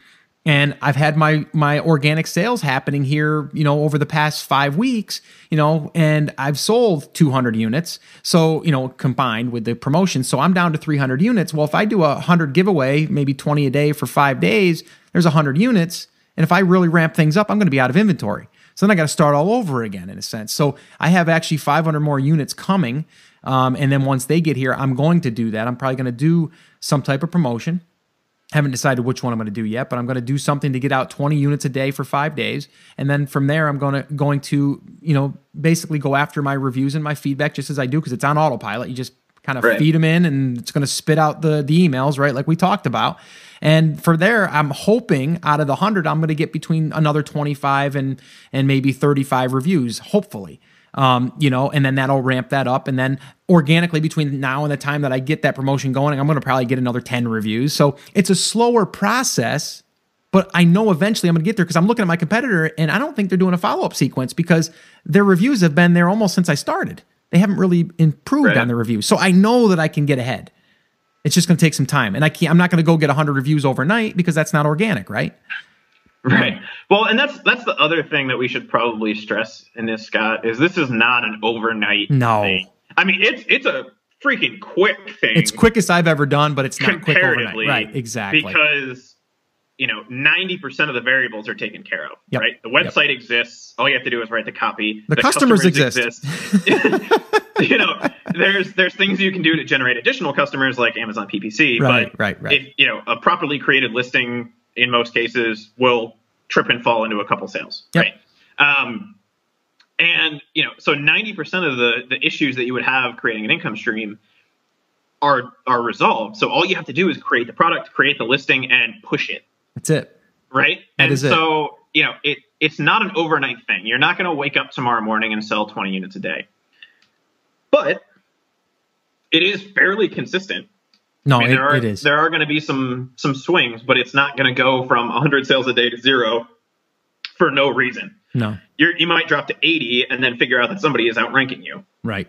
And I've had my organic sales happening here, over the past 5 weeks, and I've sold 200 units. So, combined with the promotion. So I'm down to 300 units. Well, if I do 100 giveaway, maybe 20 a day for 5 days, there's 100 units. And if I really ramp things up, I'm going to be out of inventory. So then I got to start all over again, in a sense. So I have actually 500 more units coming. And then once they get here, I'm going to do that. I'm probably going to do some type of promotion. Haven't decided which one I'm going to do yet, but I'm going to do something to get out 20 units a day for 5 days. And then from there, I'm going to basically go after my reviews and my feedback, just as I do, because it's on autopilot. You just kind of feed them in, and it's going to spit out the emails, right? Like we talked about. And for there, I'm hoping out of the 100, I'm going to get between another 25 and maybe 35 reviews, hopefully. And then that'll ramp that up. And then organically between now and the time that I get that promotion going, I'm going to probably get another 10 reviews. So it's a slower process, but I know eventually I'm going to get there, because I'm looking at my competitor and I don't think they're doing a follow-up sequence, because their reviews have been there almost since I started. They haven't really improved on the reviews. So I know that I can get ahead. It's just going to take some time. And I'm not going to go get 100 reviews overnight, because that's not organic, right? Right. Well, and that's the other thing that we should probably stress in this, Scott, is this is not an overnight thing. I mean, it's a freaking quick thing. It's quickest I've ever done, but it's not quick overnight. Right, exactly. Because 90% of the variables are taken care of. Yep. Right. The website exists. All you have to do is write the copy. The customers exist. There's things you can do to generate additional customers, like Amazon PPC. Right. If a properly created listing, in most cases, will trip and fall into a couple sales. Yep. Right. So 90% of the issues that you would have creating an income stream are resolved. So all you have to do is create the product, create the listing, and push it. That's it. Right. It's not an overnight thing. You're not going to wake up tomorrow morning and sell 20 units a day, but it is fairly consistent. No, it is. There are going to be some swings, but it's not going to go from 100 sales a day to 0 for no reason. No. You might drop to 80 and then figure out that somebody is outranking you. Right.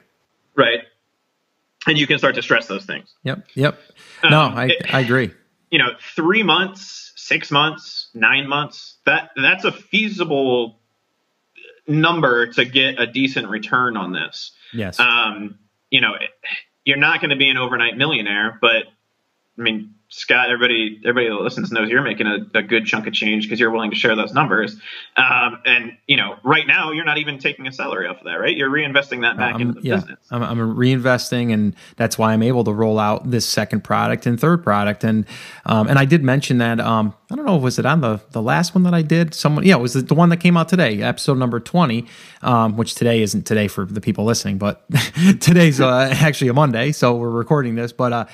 And you can start to stress those things. Yep. No, I agree. 3 months, 6 months, 9 months, that's a feasible number to get a decent return on this. Yes. You're not going to be an overnight millionaire, but I mean, Scott, everybody that listens knows you're making a good chunk of change because you're willing to share those numbers. And right now you're not even taking a salary off of that, right? You're reinvesting that back into the business. I'm reinvesting, and that's why I'm able to roll out this second product and third product. And I did mention that, I don't know, was it on the last one that I did? It was the one that came out today, episode number 20, which today isn't today for the people listening, but today's actually a Monday, so we're recording this. But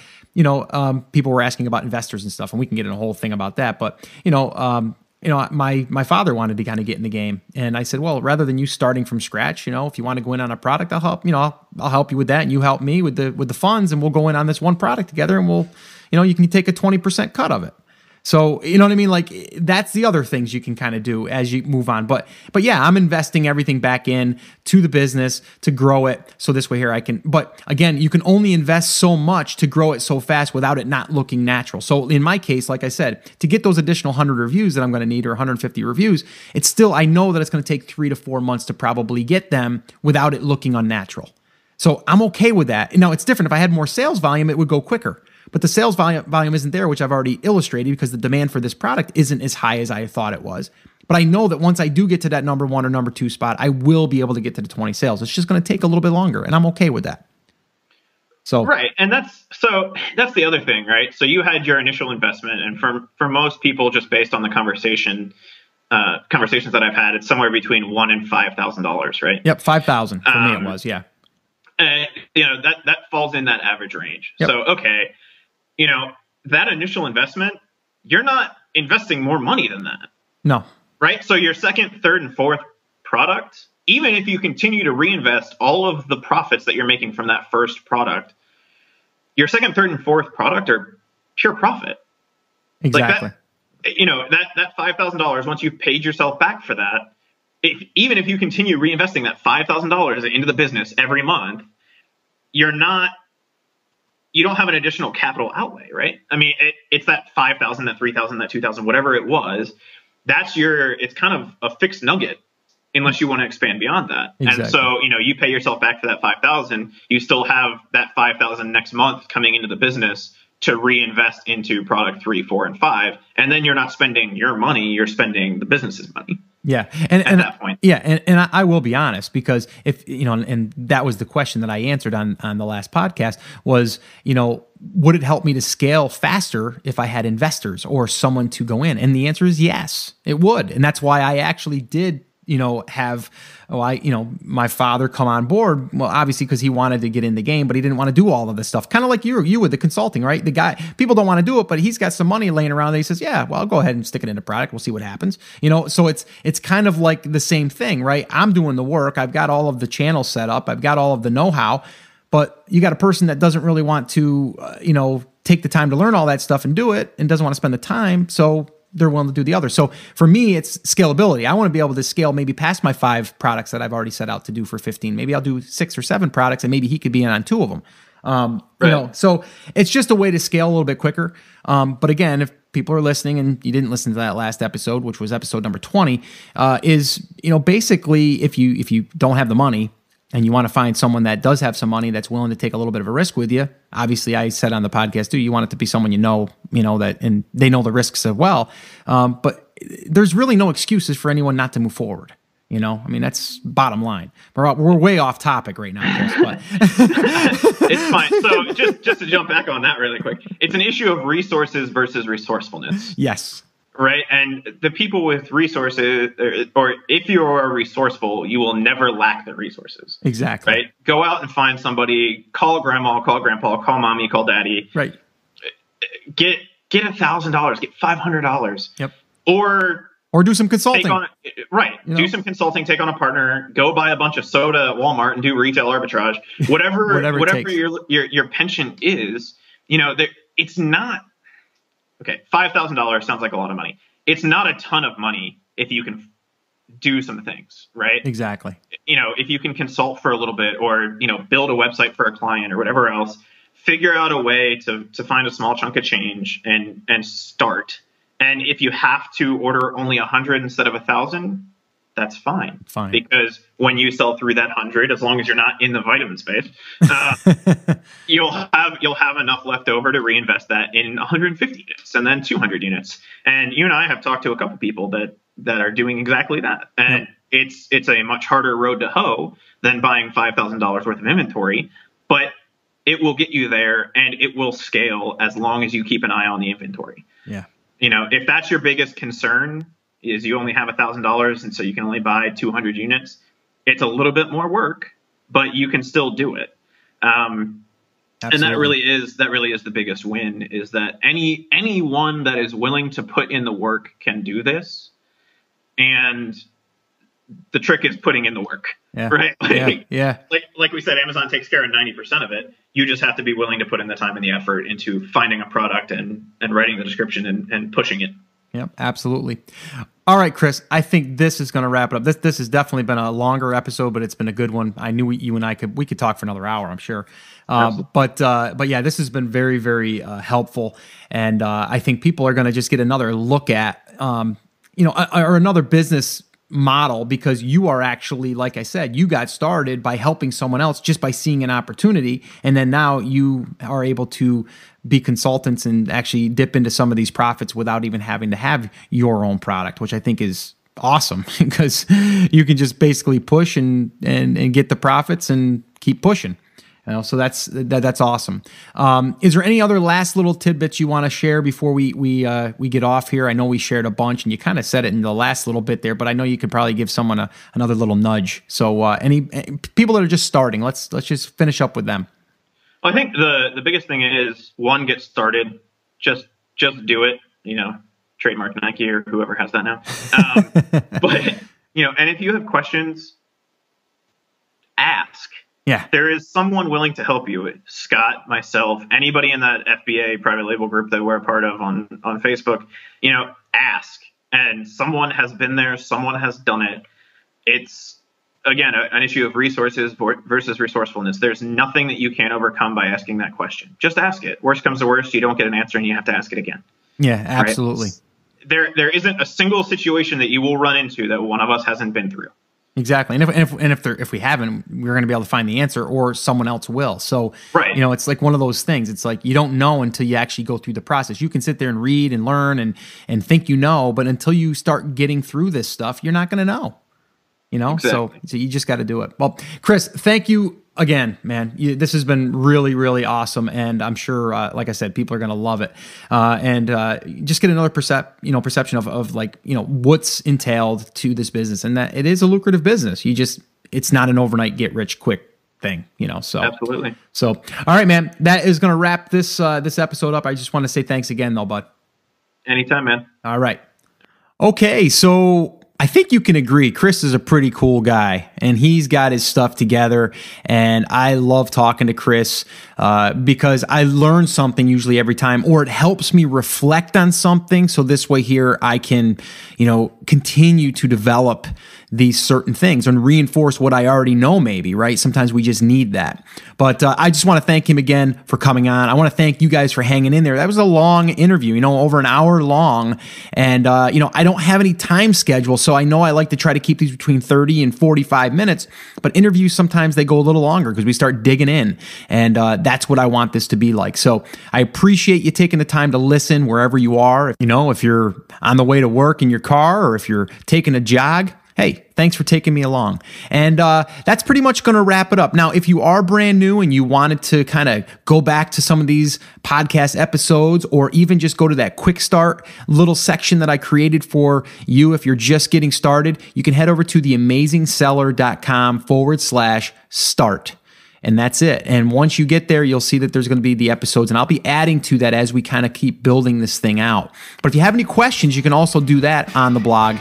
people were asking about investors and stuff, and we can get in a whole thing about that. But my father wanted to kind of get in the game, and I said, well, rather than you starting from scratch, if you want to go in on a product, I'll help. I'll help you with that, and you help me with the funds, and we'll go in on this one product together, and we'll, you can take a 20% cut of it. So, you know what I mean? Like, that's the other things you can kind of do as you move on. But yeah, I'm investing everything back in to the business to grow it. So this way here I can, but again, you can only invest so much to grow it so fast without it not looking natural. So in my case, like I said, to get those additional 100 reviews that I'm going to need, or 150 reviews, it's still, I know that it's going to take 3 to 4 months to probably get them without it looking unnatural. So I'm okay with that. Now, it's different. If I had more sales volume, it would go quicker. But the sales volume isn't there, which I've already illustrated, because the demand for this product isn't as high as I thought it was. But I know that once I do get to that number 1 or number 2 spot, I will be able to get to the 20 sales. It's just going to take a little bit longer, and I'm okay with that. So right, and that's the other thing, right? So you had your initial investment, and for most people, just based on the conversation, conversations that I've had, it's somewhere between $1,000 and $5,000, right? Yep, 5,000 for me it was, yeah. And that falls in that average range. Yep. So okay, that initial investment, you're not investing more money than that. No. Right? So your second, third, and fourth product, even if you continue to reinvest all of the profits that you're making from that first product, your second, third, and fourth product are pure profit. Exactly. That $5,000, once you've paid yourself back for that, even if you continue reinvesting that $5,000 into the business every month, you don't have an additional capital outlay, right? I mean, it's that 5,000, that 3,000, that 2,000, whatever it was. It's kind of a fixed nugget unless you want to expand beyond that. Exactly. And so, you pay yourself back for that 5,000, you still have that 5,000 next month coming into the business to reinvest into product 3, 4, and 5. And then you're not spending your money, you're spending the business's money. Yeah. At that point. Yeah. And I will be honest, because if, and that was the question that I answered on the last podcast was, would it help me to scale faster if I had investors or someone to go in? And the answer is yes, it would. And that's why I actually did, have my father come on board. Well, obviously because he wanted to get in the game, but he didn't want to do all of this stuff. Kind of like you with the consulting, right? The guy, people don't want to do it, but he's got some money laying around. And he says, yeah, well, I'll go ahead and stick it into product. We'll see what happens. So it's kind of like the same thing, right? I'm doing the work. I've got all of the channels set up. I've got all of the know-how, but you got a person that doesn't really want to, take the time to learn all that stuff and do it and doesn't want to spend the time. So they're willing to do the other. So for me, it's scalability. I want to be able to scale maybe past my 5 products that I've already set out to do for 15. Maybe I'll do 6 or 7 products and maybe he could be in on 2 of them. Right. So it's just a way to scale a little bit quicker. But again, if people are listening and you didn't listen to that last episode, which was episode number 20, basically if you don't have the money, and you want to find someone that does have some money that's willing to take a little bit of a risk with you. Obviously, I said on the podcast too, you want it to be someone that, and they know the risks as well. But there's really no excuses for anyone not to move forward. That's bottom line. We're way off topic right now, Chris, but it's fine. So just to jump back on that really quick, it's an issue of resources versus resourcefulness. Yes. Right. And the people with resources, or if you are resourceful, you will never lack the resources. Exactly. Right. Go out and find somebody, call grandma, call grandpa, call mommy, call daddy. Right. Get $1,000, get $500. Yep. Or do some consulting. Do some consulting, take on a partner, go buy a bunch of soda at Walmart and do retail arbitrage, whatever your penchant is, it's not. Okay, $5,000 sounds like a lot of money. It's not a ton of money if you can do some things, right? Exactly. If you can consult for a little bit or, build a website for a client or whatever else, figure out a way to find a small chunk of change and start. And if you have to order only 100 instead of 1,000, that's fine. Fine. Because when you sell through that 100, as long as you're not in the vitamin space, you'll have enough left over to reinvest that in 150 units and then 200 units. And you and I have talked to a couple people that are doing exactly that. And it's a much harder road to hoe than buying $5,000 worth of inventory, but it will get you there and it will scale as long as you keep an eye on the inventory. Yeah. If that's your biggest concern, is you only have $1,000 and so you can only buy 200 units. It's a little bit more work, but you can still do it. And that really is the biggest win, is that anyone that is willing to put in the work can do this. And the trick is putting in the work, right? Like we said, Amazon takes care of 90% of it. You just have to be willing to put in the time and the effort into finding a product and writing the description and pushing it. Yep, absolutely. All right, Chris, I think this is going to wrap it up. This has definitely been a longer episode, but it's been a good one. I knew you and I could talk for another hour, I'm sure. But yeah, this has been very, very helpful. And I think people are going to just get another look at, or another business model, because you are actually, like I said, you got started by helping someone else just by seeing an opportunity. And then now you are able to be consultants and actually dip into some of these profits without even having to have your own product, which I think is awesome because you can just basically push and get the profits and keep pushing. You know, so that's awesome. Is there any other last little tidbits you want to share before we get off here? I know we shared a bunch, and you kind of said it in the last little bit there, but I know you could probably give someone another little nudge. So any people that are just starting, let's just finish up with them. Well, I think the biggest thing is, one, get started. Just do it. You know, trademark Nike or whoever has that now. But and if you have questions, ask. Yeah. There is someone willing to help you. Scott, myself, anybody in that FBA private label group that we're a part of on Facebook, ask. And someone has been there. Someone has done it. It's, again, an issue of resources versus resourcefulness. There's nothing that you can't overcome by asking that question. Just ask it. Worst comes to worst, you don't get an answer and you have to ask it again. Yeah, absolutely. Right? There isn't a single situation that you will run into that one of us hasn't been through. Exactly. And if we haven't, we're going to be able to find the answer, or someone else will. So, right. It's like one of those things. It's like you don't know until you actually go through the process. You can sit there and read and learn and think but until you start getting through this stuff, you're not going to know. Exactly. So you just got to do it. Well, Chris, thank you again, man. This has been really, really awesome, and I'm sure, like I said, people are going to love it. And just get another perception of like what's entailed to this business, and that it is a lucrative business. It's not an overnight get rich quick thing, So absolutely. So all right, man, that is going to wrap this episode up. I just want to say thanks again, though, bud. Anytime, man. All right. Okay, so I think you can agree, Chris is a pretty cool guy, and he's got his stuff together, and I love talking to Chris because I learn something usually every time, or it helps me reflect on something, so this way here I can, continue to develop these certain things and reinforce what I already know maybe, right? Sometimes we just need that. But I just want to thank him again for coming on. I want to thank you guys for hanging in there. That was a long interview, over an hour long. And, I don't have any time schedule, so I know I like to try to keep these between 30 and 45 minutes. But interviews, sometimes they go a little longer because we start digging in. And that's what I want this to be like. So I appreciate you taking the time to listen wherever you are. If you're on the way to work in your car, or if you're taking a jog, hey, thanks for taking me along. And that's pretty much going to wrap it up. Now, if you are brand new and you wanted to kind of go back to some of these podcast episodes, or even just go to that quick start little section that I created for you, if you're just getting started, you can head over to theamazingseller.com/start. And that's it. And once you get there, you'll see that there's going to be the episodes, and I'll be adding to that as we kind of keep building this thing out. But if you have any questions, you can also do that on the blog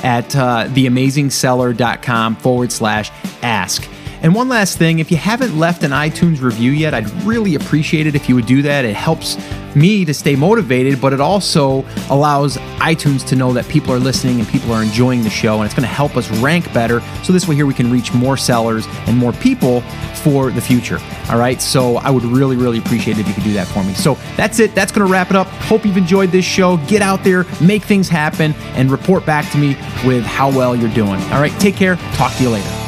at theamazingseller.com/ask. And one last thing, if you haven't left an iTunes review yet, I'd really appreciate it if you would do that. It helps me to stay motivated, but it also allows iTunes to know that people are listening and people are enjoying the show, and it's going to help us rank better. So this way here we can reach more sellers and more people for the future. All right. So I would really, really appreciate it if you could do that for me. So that's it. That's going to wrap it up. Hope you've enjoyed this show. Get out there, make things happen, and report back to me with how well you're doing. All right. Take care. Talk to you later.